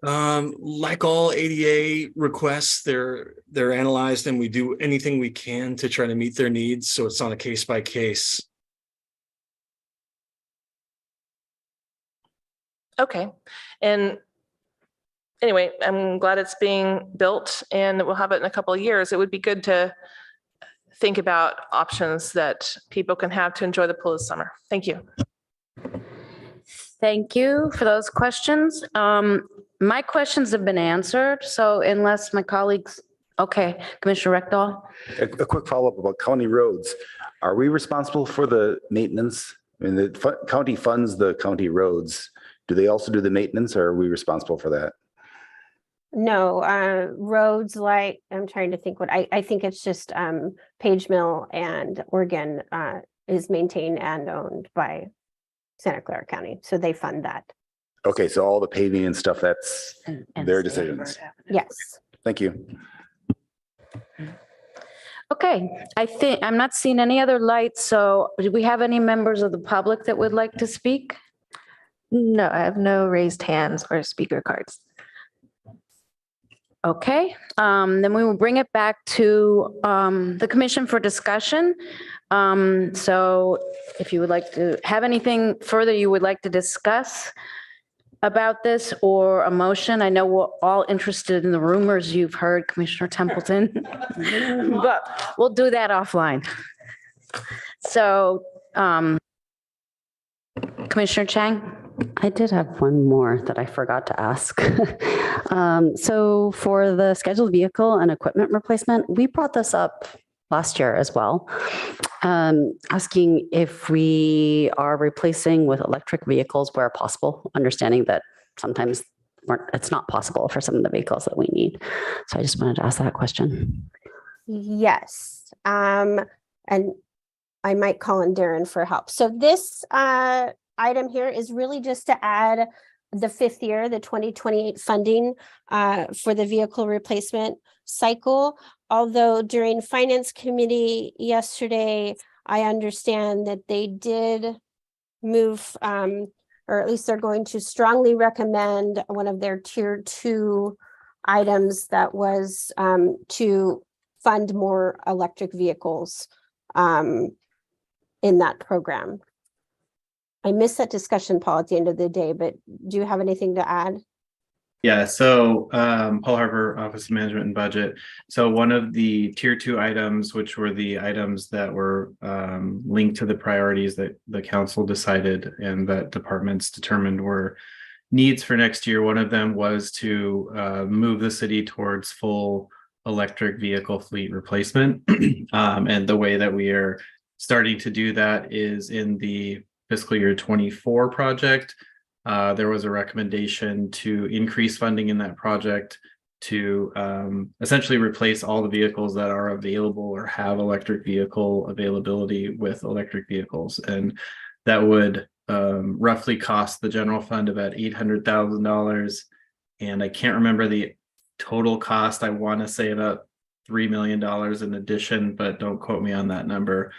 Like all ADA requests, they're analyzed, and we do anything we can to try to meet their needs. So it's on a case by case. Okay. And anyway, I'm glad it's being built and we'll have it in a couple of years. It would be good to think about options that people can have to enjoy the pool this summer. Thank you. Thank you for those questions. My questions have been answered, so unless my colleagues, okay, Commissioner Rectal? A quick follow-up about county roads. Are we responsible for the maintenance? I mean, the county funds the county roads. Do they also do the maintenance, or are we responsible for that? No, roads like, I'm trying to think what, I think it's just Page Mill and Oregon is maintained and owned by Santa Clara County. So they fund that. Okay, so all the paving and stuff, that's And their state decisions. Yes. Thank you. Okay, I'm not seeing any other lights, so do we have any members of the public that would like to speak? No, I have no raised hands or speaker cards. Okay, then we will bring it back to the commission for discussion. So if you would like to have anything further you would like to discuss about this, or a motion, I know we're all interested in the rumors you've heard, Commissioner Templeton, but we'll do that offline. So Commissioner Chang? I did have one more that I forgot to ask. So for the scheduled vehicle and equipment replacement, we brought this up last year as well, asking if we are replacing with electric vehicles where possible, understanding that sometimes it's not possible for some of the vehicles that we need. So I just wanted to ask that question. Yes. And I might call in Darren for help. So this item here is really just to add the fifth year, the 2028 funding for the vehicle replacement cycle. Although during Finance Committee yesterday, I understand that they did move, or at least they're going to strongly recommend one of their tier 2 items that was to fund more electric vehicles in that program. I missed that discussion, Paul, at the end of the day, but do you have anything to add? Yeah, so Paul Harper, Office of Management and Budget. So one of the tier 2 items, which were the items that were linked to the priorities that the council decided and that departments determined were needs for next year. One of them was to move the city towards full electric vehicle fleet replacement. And the way that we are starting to do that is in the fiscal year 24 project. There was a recommendation to increase funding in that project to essentially replace all the vehicles that are available or have electric vehicle availability with electric vehicles. And that would roughly cost the general fund about $800,000. And I can't remember the total cost. I want to say about $3 million in addition, but don't quote me on that number.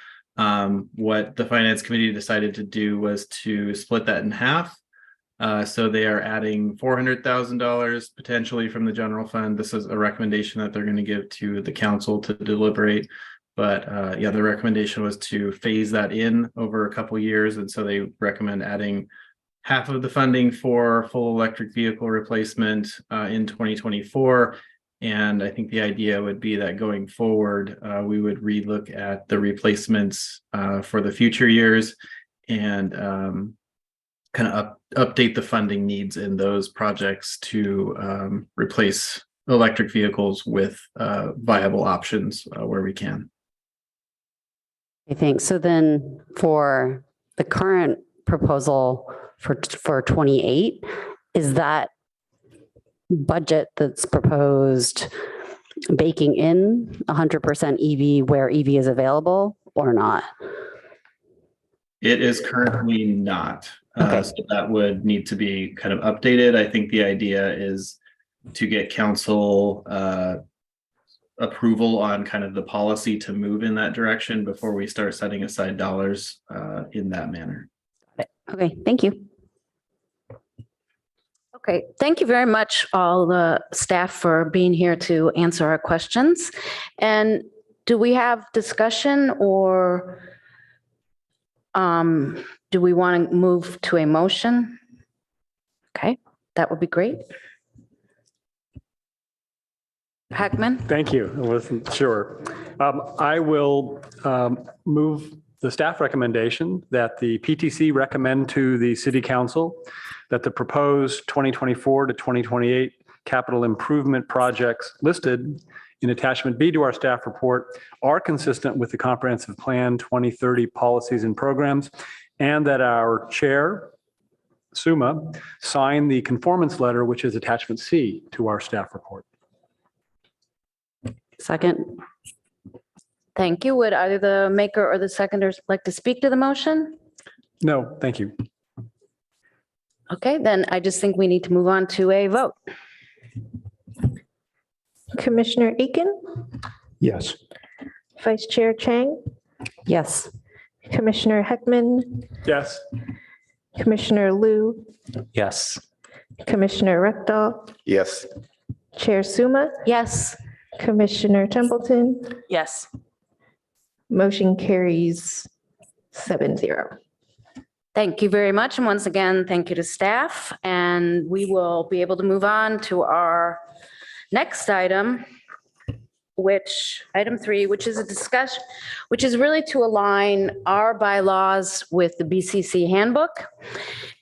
What the Finance Committee decided to do was to split that in half. So they are adding $400,000 potentially from the general fund. This is a recommendation that they're going to give to the council to deliberate. But yeah, the recommendation was to phase that in over a couple years. And so they recommend adding half of the funding for full electric vehicle replacement in 2024. And I think the idea would be that going forward, we would relook at the replacements for the future years and kind of update the funding needs in those projects to replace electric vehicles with viable options where we can. I think so. Then for the current proposal for 28, is that budget that's proposed baking in 100% EV where EV is available or not? It is currently not. Okay. So that would need to be kind of updated. I think the idea is to get council approval on kind of the policy to move in that direction before we start setting aside dollars in that manner. Okay, thank you. Okay, thank you very much, all the staff, for being here to answer our questions. And do we have discussion, or do we want to move to a motion? Okay, that would be great. Hackman? Thank you. I wasn't sure. I will move the staff recommendation that the PTC recommend to the city council that the proposed 2024 to 2028 capital improvement projects listed in attachment B to our staff report are consistent with the comprehensive plan 2030 policies and programs, and that our chair, Suma, sign the conformance letter, which is attachment C to our staff report. Second. Thank you. Would either the maker or the seconders like to speak to the motion? No, thank you. Okay, then I just think we need to move on to a vote. Commissioner Aiken, Yes. Vice Chair Chang, Yes. Commissioner Heckman, Yes. Commissioner Liu, Yes. Commissioner Rekdal, Yes. Chair Suma, Yes. Commissioner Templeton. Yes. Motion carries 7-0. Thank you very much. And once again, thank you to staff. And we will be able to move on to our next item, item 3, which is a discussion, which is really to align our bylaws with the BCC handbook.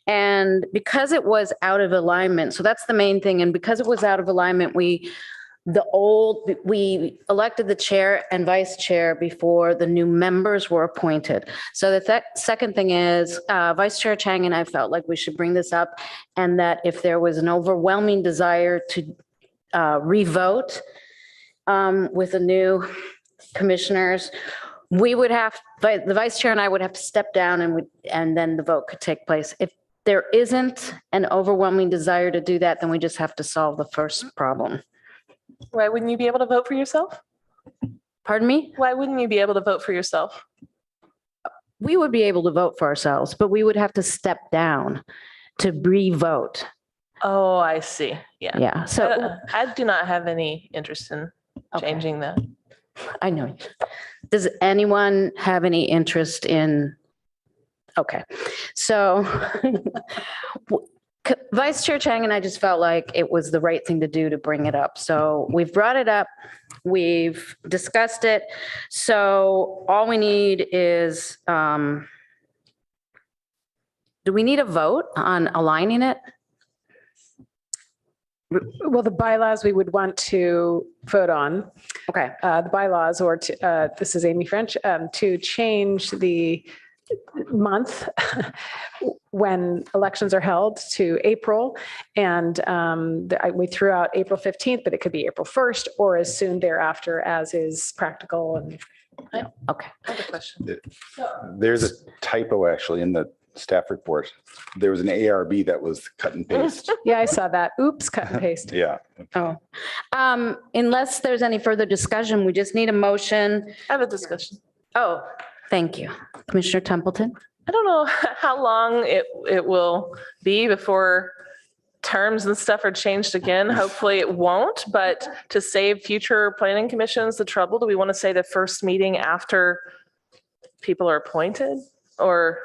And because it was out of alignment, so that's the main thing. And because it was out of alignment, we elected the chair and vice chair before the new members were appointed. So the second thing is Vice Chair Chang and I felt like we should bring this up, and that if there was an overwhelming desire to revote with the new commissioners, we would have, the vice chair and I would have to step down, and then the vote could take place. If there isn't an overwhelming desire to do that, then we just have to solve the first problem. Why wouldn't you be able to vote for yourself? Pardon me? Why wouldn't you be able to vote for yourself? We would be able to vote for ourselves, but we would have to step down to re-vote. Oh, I see. Yeah. Yeah, so I do not have any interest in changing that. I know. Does anyone have any interest in? Okay, so Vice Chair Chang and I just felt like it was the right thing to do to bring it up. So we've brought it up, we've discussed it. So all we need is, do we need a vote on aligning it? Well, the bylaws we would want to vote on, Okay, the bylaws, or to, this is Amy French, to change the month when elections are held to April. And we threw out April 15th, but it could be April 1st or as soon thereafter as is practical. And okay. I have a question. There's a typo actually in the staff report. There was an ARB that was cut and paste. yeah, I saw that. Oops, cut and paste. Yeah. Oh, unless there's any further discussion, we just need a motion. I have a discussion. Oh, thank you. Commissioner Templeton? I don't know how long it will be before terms and stuff are changed again. Hopefully it won't, but to save future planning commissions the trouble, do we want to say the first meeting after people are appointed? Or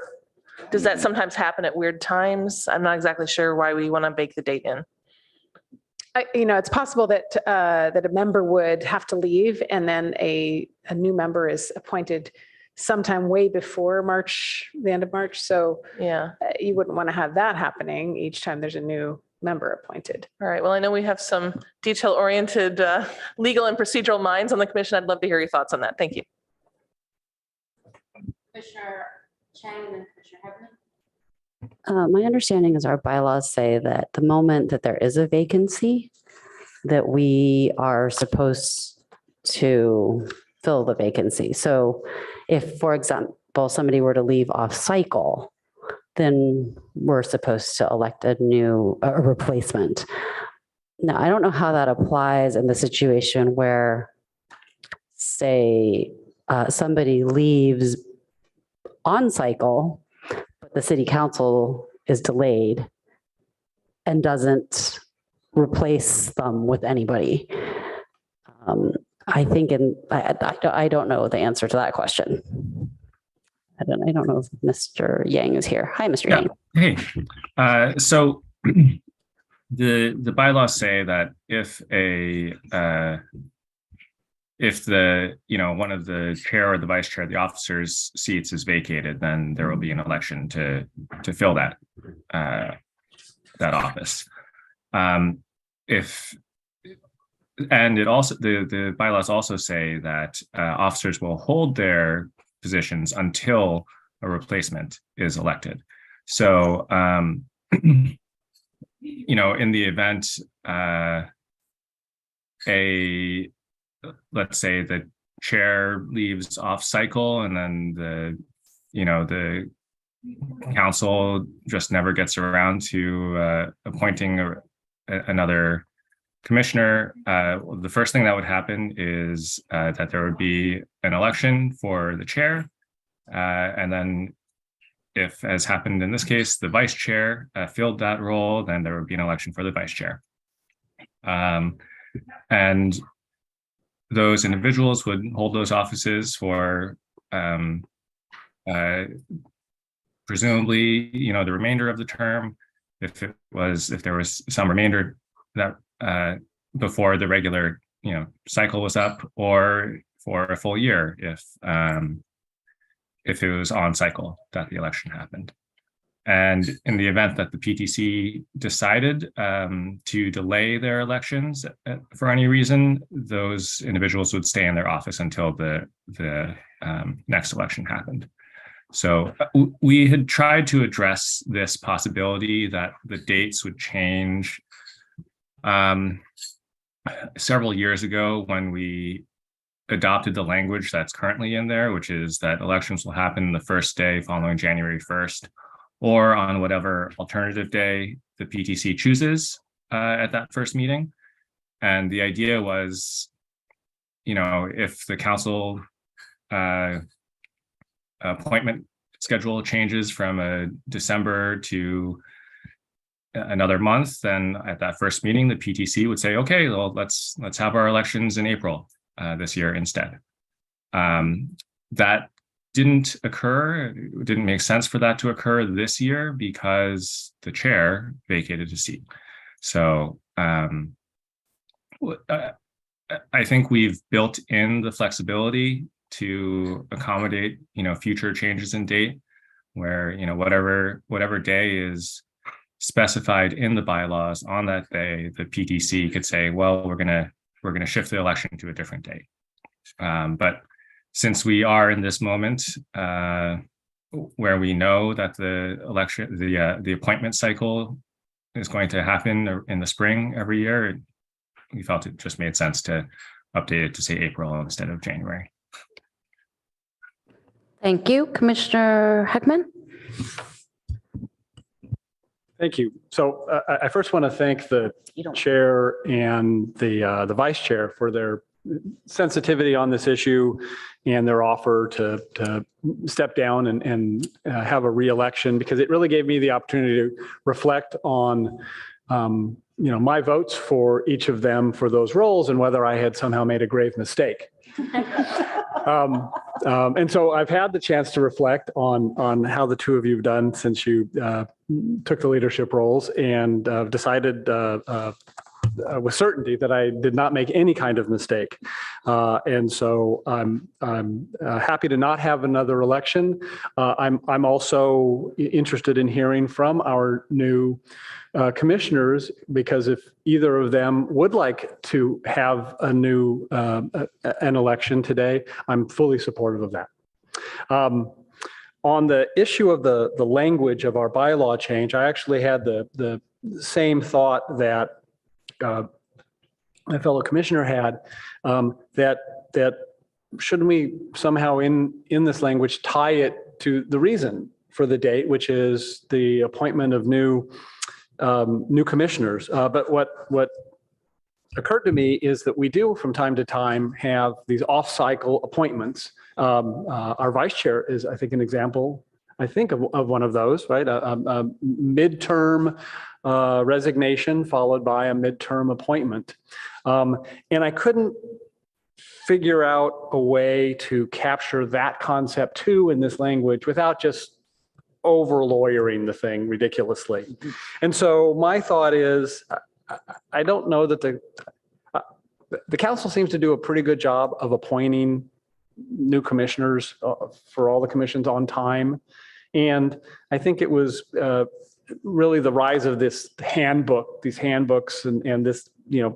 does that sometimes happen at weird times? I'm not exactly sure why we want to bake the date in. It's possible that that a member would have to leave and then a new member is appointed sometime way before March, the end of March. So Yeah. You wouldn't want to have that happening each time there's a new member appointed. All right. Well, I know we have some detail-oriented legal and procedural minds on the commission. I'd love to hear your thoughts on that. Thank you. Commissioner Chang and Commissioner Heckman? My understanding is our bylaws say that the moment that there is a vacancy, that we are supposed to fill the vacancy. So if, for example, somebody were to leave off cycle, then we're supposed to elect a replacement. Now, I don't know how that applies in the situation where say somebody leaves on cycle, but the city council is delayed and doesn't replace them with anybody. I think, I don't know the answer to that question. I don't know if Mr. Yang is here. Hi, Mr. Yang. Hey, so the bylaws say that if the, one of the chair or the vice chair of the officers' seats is vacated, then there will be an election to fill that office. And it also, the bylaws also say that officers will hold their positions until a replacement is elected. So, in the event let's say the chair leaves off cycle, and then the council just never gets around to appointing another commissioner, the first thing that would happen is that there would be an election for the chair. And then if, as happened in this case, the vice chair filled that role, then there would be an election for the vice chair. And those individuals would hold those offices for presumably, the remainder of the term, if there was some remainder that before the regular, cycle was up, or for a full year if it was on cycle that the election happened. And in the event that the PTC decided to delay their elections for any reason, those individuals would stay in their office until the next election happened. So we had tried to address this possibility that the dates would change several years ago when we adopted the language that's currently in there, which is that elections will happen the first day following January 1st, or on whatever alternative day the PTC chooses at that first meeting. And the idea was, if the council appointment schedule changes from a December to another month, then at that first meeting, the PTC would say, okay, well, let's have our elections in April this year instead. That didn't occur. It didn't make sense for that to occur this year because the chair vacated a seat. So I think we've built in the flexibility to accommodate, future changes in date, where, whatever day is specified in the bylaws on that day, the PTC could say, well, we're going to shift the election to a different date. But since we are in this moment where we know that the election, the appointment cycle is going to happen in the spring every year, we felt it just made sense to update it to say April instead of January. Thank you. Commissioner Heckman? Thank you. So I first want to thank the chair and the vice chair for their sensitivity on this issue and their offer to step down and have a re-election, because it really gave me the opportunity to reflect on my votes for each of them for those roles and whether I had somehow made a grave mistake. And so I've had the chance to reflect on how the two of you have done since you took the leadership roles, and decided with certainty that I did not make any kind of mistake. And so I'm happy to not have another election. I'm also interested in hearing from our new commissioners, because if either of them would like to have a new an election today, I'm fully supportive of that. On the issue of the language of our bylaw change, I actually had the same thought that my fellow commissioner had, that shouldn't we somehow in this language tie it to the reason for the date, which is the appointment of new commissioners. But what occurred to me is that we do from time to time have these off-cycle appointments. Our vice chair is, I think, an example, of one of those, right? A midterm resignation followed by a midterm appointment. And I couldn't figure out a way to capture that concept too in this language without just over lawyering the thing ridiculously. And so my thought is, I don't know that the council seems to do a pretty good job of appointing new commissioners for all the commissions on time. And I think it was really the rise of this handbook, these handbooks and this,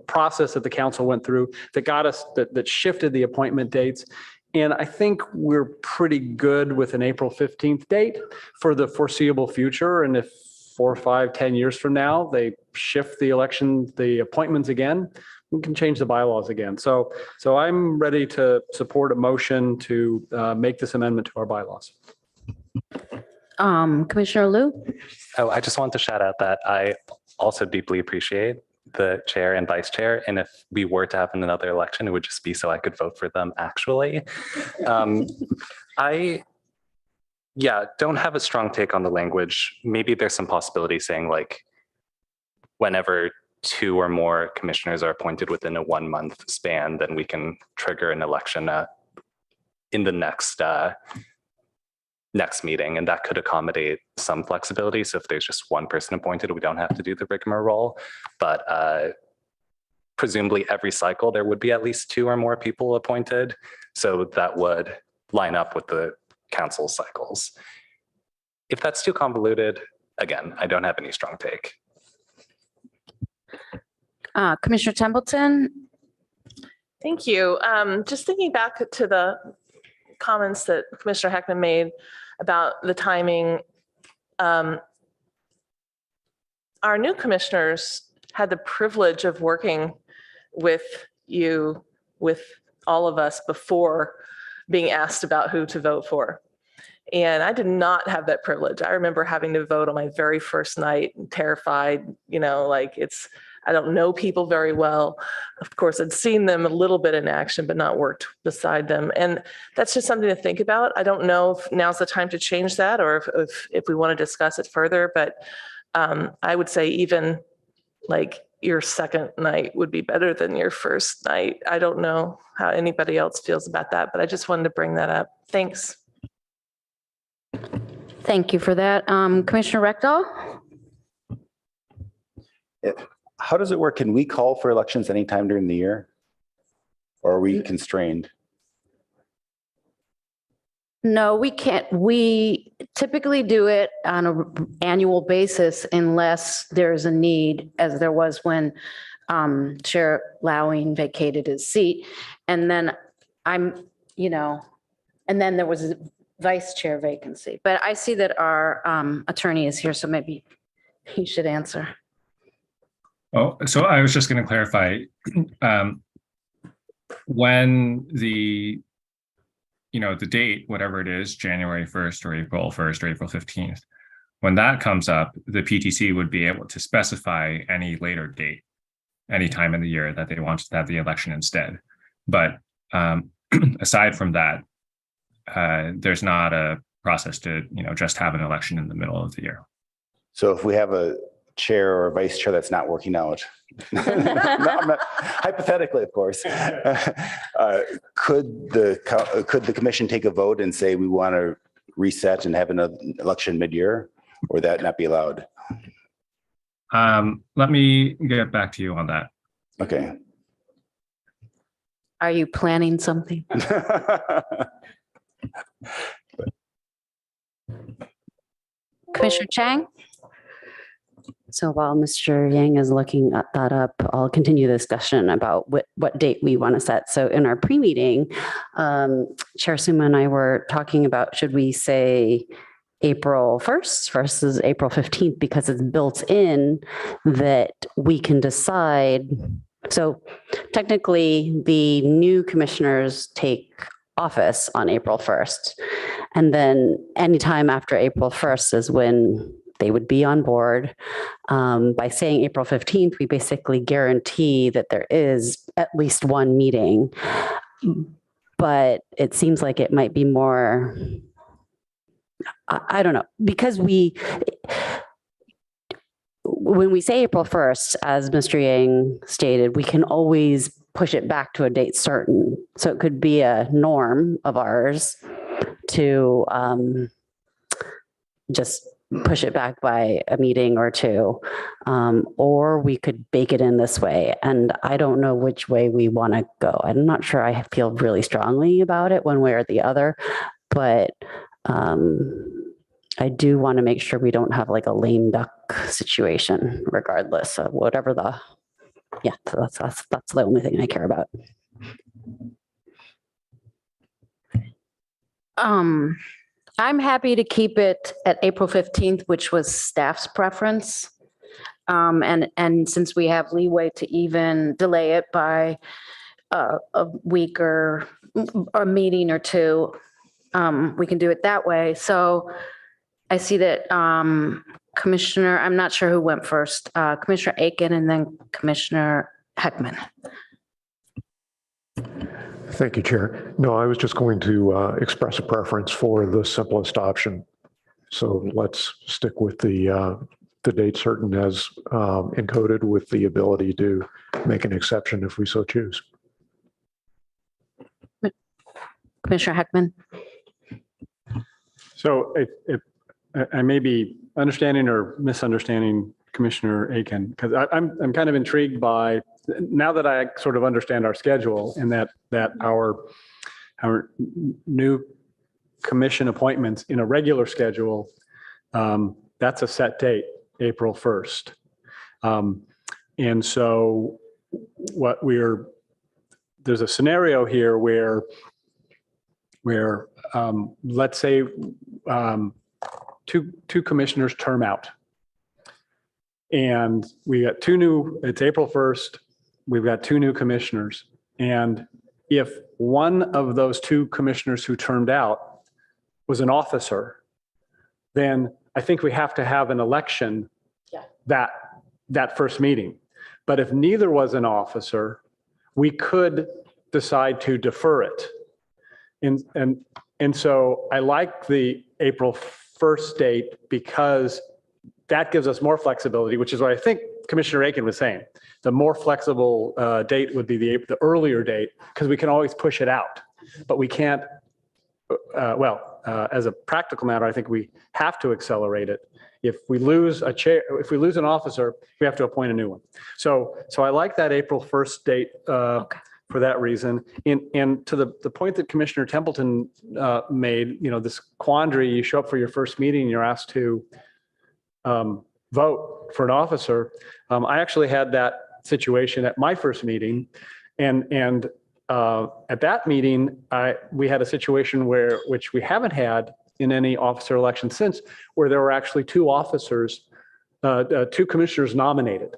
process that the council went through that got us, that shifted the appointment dates. And I think we're pretty good with an April 15th date for the foreseeable future. And if 4, 5, 10 years from now, they shift the appointments again, we can change the bylaws again. So I'm ready to support a motion to make this amendment to our bylaws. Commissioner Liu? Oh, I just want to shout out that I also deeply appreciate the chair and vice chair. And if we were to have another election, it would just be so I could vote for them actually. I don't have a strong take on the language. Maybe there's some possibility saying like whenever 2 or more commissioners are appointed within a 1-month span, then we can trigger an election in the next meeting, and that could accommodate some flexibility. So if there's just one person appointed, we don't have to do the rigmarole. But presumably every cycle there would be at least 2 or more people appointed. So that would line up with the council cycles. If that's too convoluted, again, I don't have any strong take. Commissioner Templeton? Thank you. Just thinking back to the comments that Commissioner Heckman made about the timing. Our new commissioners had the privilege of working with you, with all of us before being asked about who to vote for. And I did not have that privilege. I remember having to vote on my very first night, terrified, I don't know people very well. Of course, I'd seen them a little bit in action, but not worked beside them. And that's just something to think about. I don't know if now's the time to change that or if we want to discuss it further, but I would say even like your second night would be better than your first night. I don't know how anybody else feels about that, but I just wanted to bring that up. Thanks. Thank you for that. Commissioner Rectal? How does it work? Can we call for elections anytime during the year? Or are we constrained? No, we can't. We typically do it on an annual basis unless there's a need, as there was when Chair Lowing vacated his seat. And then and then there was a vice chair vacancy. But I see that our attorney is here, so maybe he should answer. Oh, so I was just going to clarify, when the date, whatever it is, January 1st or April 1st or April 15th, when that comes up, the PTC would be able to specify any later date, any time in the year that they want to have the election instead. But aside from that, there's not a process to, just have an election in the middle of the year. So if we have a chair or vice chair that's not working out, hypothetically, of course, could the commission take a vote and say we want to reset and have an election mid-year, or would that not be allowed? Let me get back to you on that. Okay. Are you planning something? Commissioner Chang? So while Mr. Yang is looking that up, I'll continue the discussion about what date we want to set. So in our pre-meeting, Chair Suma and I were talking about, should we say April 1st versus April 15th, because it's built in that we can decide. So technically the new commissioners take office on April 1st. And then anytime after April 1st is when they would be on board. By saying April 15th, we basically guarantee that there is at least one meeting. But it seems like it might be more, I don't know, because when we say April 1st, as Mr. Yang stated, we can always push it back to a date certain. So it could be a norm of ours to just push it back by a meeting or two, or we could bake it in this way. And I don't know which way we want to go. I'm not sure I feel really strongly about it one way or the other, but I do want to make sure we don't have like a lame duck situation regardless of whatever so that's the only thing I care about. I'm happy to keep it at April 15th, which was staff's preference. And since we have leeway to even delay it by a week or a meeting or two, we can do it that way. So I see that Commissioner, I'm not sure who went first, Commissioner Aiken and then Commissioner Heckman. Thank you, Chair. No, I was just going to express a preference for the simplest option. So let's stick with the date certain as encoded with the ability to make an exception if we so choose. Commissioner Heckman. So I may be understanding or misunderstanding Commissioner Aiken, because I'm kind of intrigued by, now that I sort of understand our schedule and that our new commission appointments in a regular schedule, that's a set date, April 1st. And so there's a scenario here where let's say two commissioners term out. And we got it's April 1st, we've got two new commissioners. And if one of those two commissioners who termed out was an officer, then I think we have to have an election that first meeting. But if neither was an officer, we could decide to defer it. And so I like the April 1st date because that gives us more flexibility, which is what I think Commissioner Aiken was saying. The more flexible date would be the earlier date, because we can always push it out, but we can't, as a practical matter, I think we have to accelerate it. If we lose a chair, if we lose an officer, we have to appoint a new one. So I like that April 1st date for that reason. And to the point that Commissioner Templeton made, this quandary, you show up for your first meeting, and you're asked to vote for an officer. I actually had that situation at my first meeting, and at that meeting, we had a situation which we haven't had in any officer election since, where there were actually two officers, two commissioners nominated.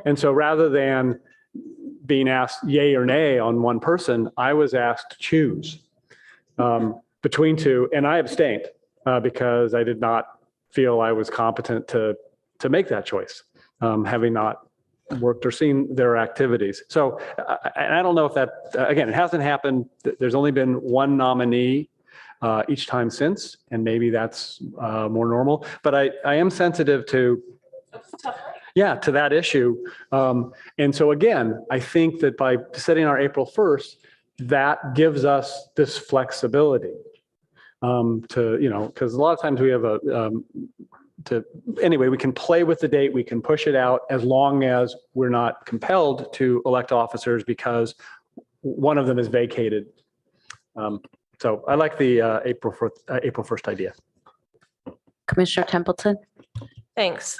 And so rather than being asked yay or nay on one person, I was asked to choose between two, and I abstained because I did not feel I was competent to make that choice, having not worked or seen their activities. So I don't know if that, again, it hasn't happened. There's only been one nominee each time since, and maybe that's more normal, but I am sensitive to that issue. And so again, I think that by setting our April 1st, that gives us this flexibility because a lot of times we have anyway, we can play with the date, we can push it out as long as we're not compelled to elect officers because one of them is vacated. So I like the April 1st idea. Commissioner Templeton. Thanks.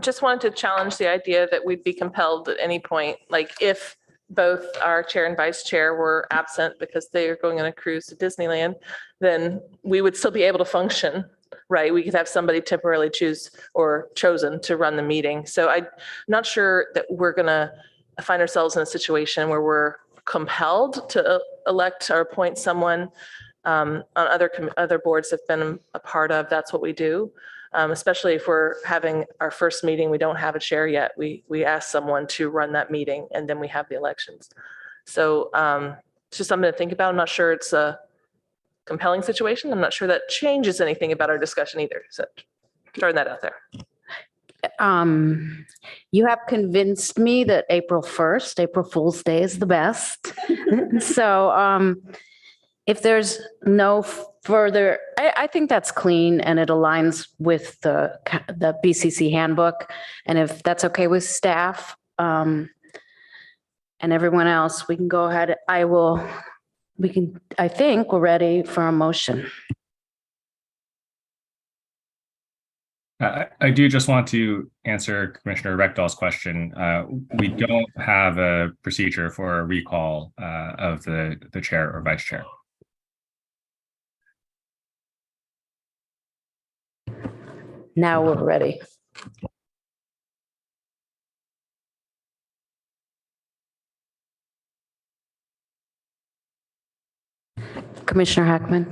Just wanted to challenge the idea that we'd be compelled at any point, like if both our chair and vice chair were absent because they are going on a cruise to Disneyland, then we would still be able to function, right? We could have somebody temporarily chosen to run the meeting. So I'm not sure that we're going to find ourselves in a situation where we're compelled to elect or appoint someone on other boards have been a part of. That's what we do. especially if we're having our first meeting, we don't have a chair yet. We ask someone to run that meeting and then we have the elections. So it's just something to think about. I'm not sure it's a compelling situation. I'm not sure that changes anything about our discussion either. So throwing that out there. You have convinced me that April 1st, April Fool's Day is the best. So if there's no further, I think that's clean and it aligns with the BCC handbook. And if that's okay with staff and everyone else, we can go ahead. I think we're ready for a motion. I do just want to answer Commissioner Reckdahl's question. We don't have a procedure for a recall of the chair or vice chair. Now we're ready. Commissioner Hackman.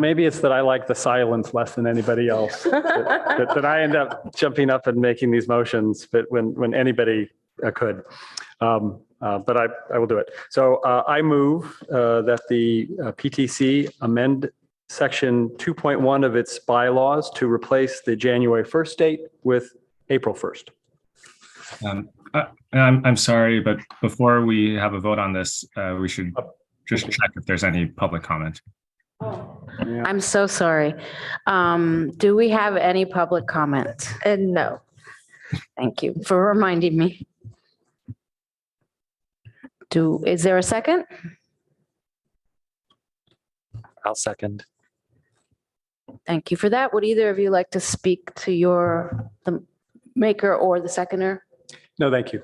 Maybe it's that I like the silence less than anybody else. that I end up jumping up and making these motions, but when anybody could. But I will do it. So I move that the PTC amend section 2.1 of its bylaws to replace the January 1st date with April 1st. I'm sorry, but before we have a vote on this, we should just check if there's any public comment. Yeah. I'm so sorry. Do we have any public comment? No. Thank you for reminding me. Is there a second? I'll second. Thank you for that. Would either of you like to speak to the maker or the seconder? No, thank you.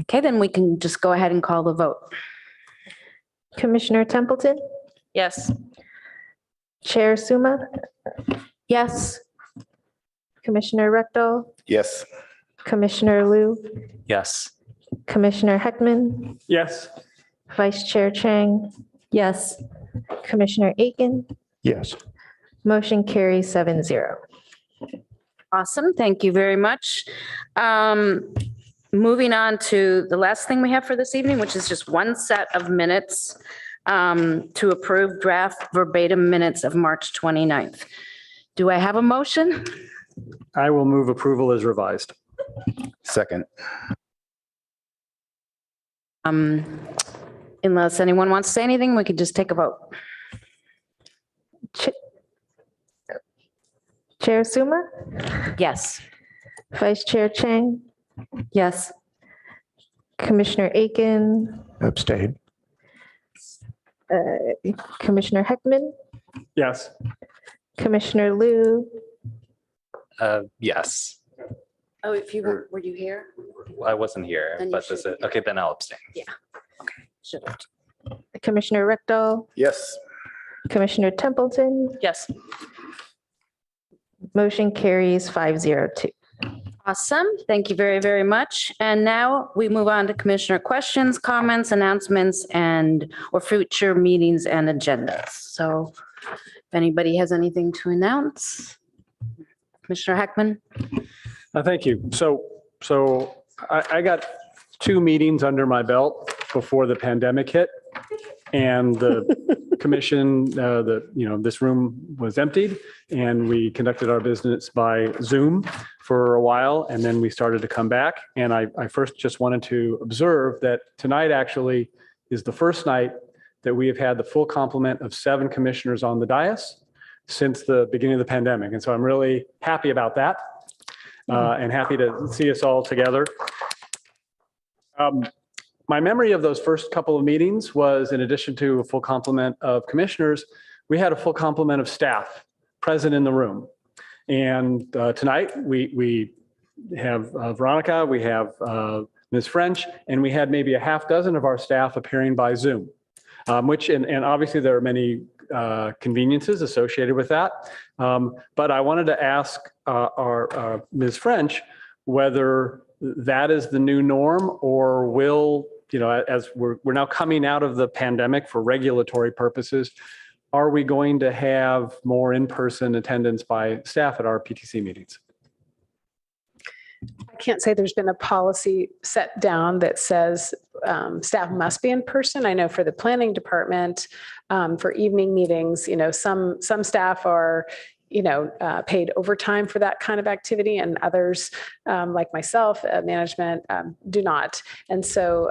Okay, then we can just go ahead and call the vote. Commissioner Templeton, Yes. Chair Suma, Yes. Commissioner Reckdahl, Yes. Commissioner Liu, Yes. Commissioner Heckman, Yes. Vice Chair Chang, Yes. Commissioner Aiken, Yes. motion carries 7-0. Awesome. Thank you very much. Moving on to the last thing we have for this evening, which is just one set of minutes to approve draft verbatim minutes of March 29th. Do I have a motion? I will move approval as revised. Second. Unless anyone wants to say anything, we could just take a vote. Chair Suma, Yes. Vice Chair Chang, Yes. Commissioner Aiken, Abstain. Commissioner Heckman, Yes. Commissioner Liu, Yes. Oh, were you here? I wasn't here, Then you but should be. okay, then I'll abstain. Yeah. Okay. Should have. Commissioner Reckdahl, Yes. Commissioner Templeton, Yes. motion carries 5-0-2. Awesome. Thank you very, very much. And now we move on to commissioner questions, comments, announcements, or future meetings and agendas. So if anybody has anything to announce, Commissioner Heckman. Thank you. So I got 2 meetings under my belt before the pandemic hit. And the commission, this room was emptied and we conducted our business by Zoom for a while. And then we started to come back. And I first just wanted to observe that tonight actually is the first night that we have had the full complement of 7 commissioners on the dais since the beginning of the pandemic. And so I'm really happy about that and happy to see us all together. My memory of those first couple of meetings was, in addition to a full complement of commissioners, we had a full complement of staff present in the room. And tonight we have Veronica, we have Ms. French, and we had maybe a half dozen of our staff appearing by Zoom, and obviously there are many conveniences associated with that. But I wanted to ask our Ms. French whether that is the new norm, or will, as we're now coming out of the pandemic for regulatory purposes, are we going to have more in-person attendance by staff at our PTC meetings? I can't say there's been a policy set down that says staff must be in person. I know for the planning department, for evening meetings, some staff are, paid overtime for that kind of activity, and others, like myself, management, do not. And so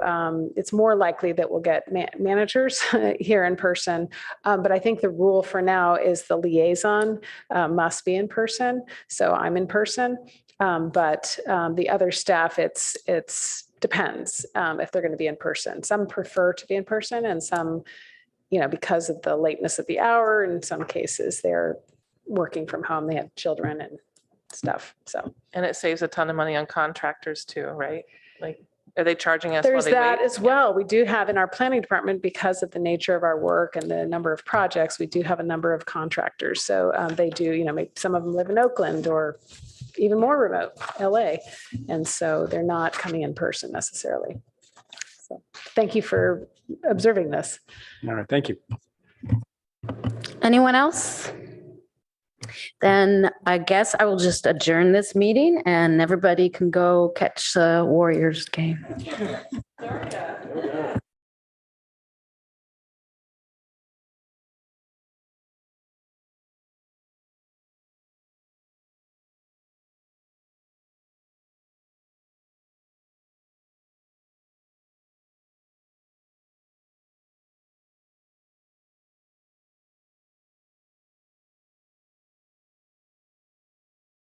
it's more likely that we'll get managers here in person. But I think the rule for now is the liaison must be in person. So I'm in person. But the other staff, it's depends if they're going to be in person. Some prefer to be in person, and some, because of the lateness of the hour, in some cases they're working from home. They have children and stuff. So, And it saves a ton of money on contractors too, right? Like, are they charging us while there's they that wait? as well. We do have in our planning department, because of the nature of our work and the number of projects, we do have a number of contractors. So they do, maybe some of them live in Oakland or even more remote, LA. And so they're not coming in person necessarily. So thank you for observing this. All right, thank you. Anyone else? Then I guess I will just adjourn this meeting and everybody can go catch the Warriors game.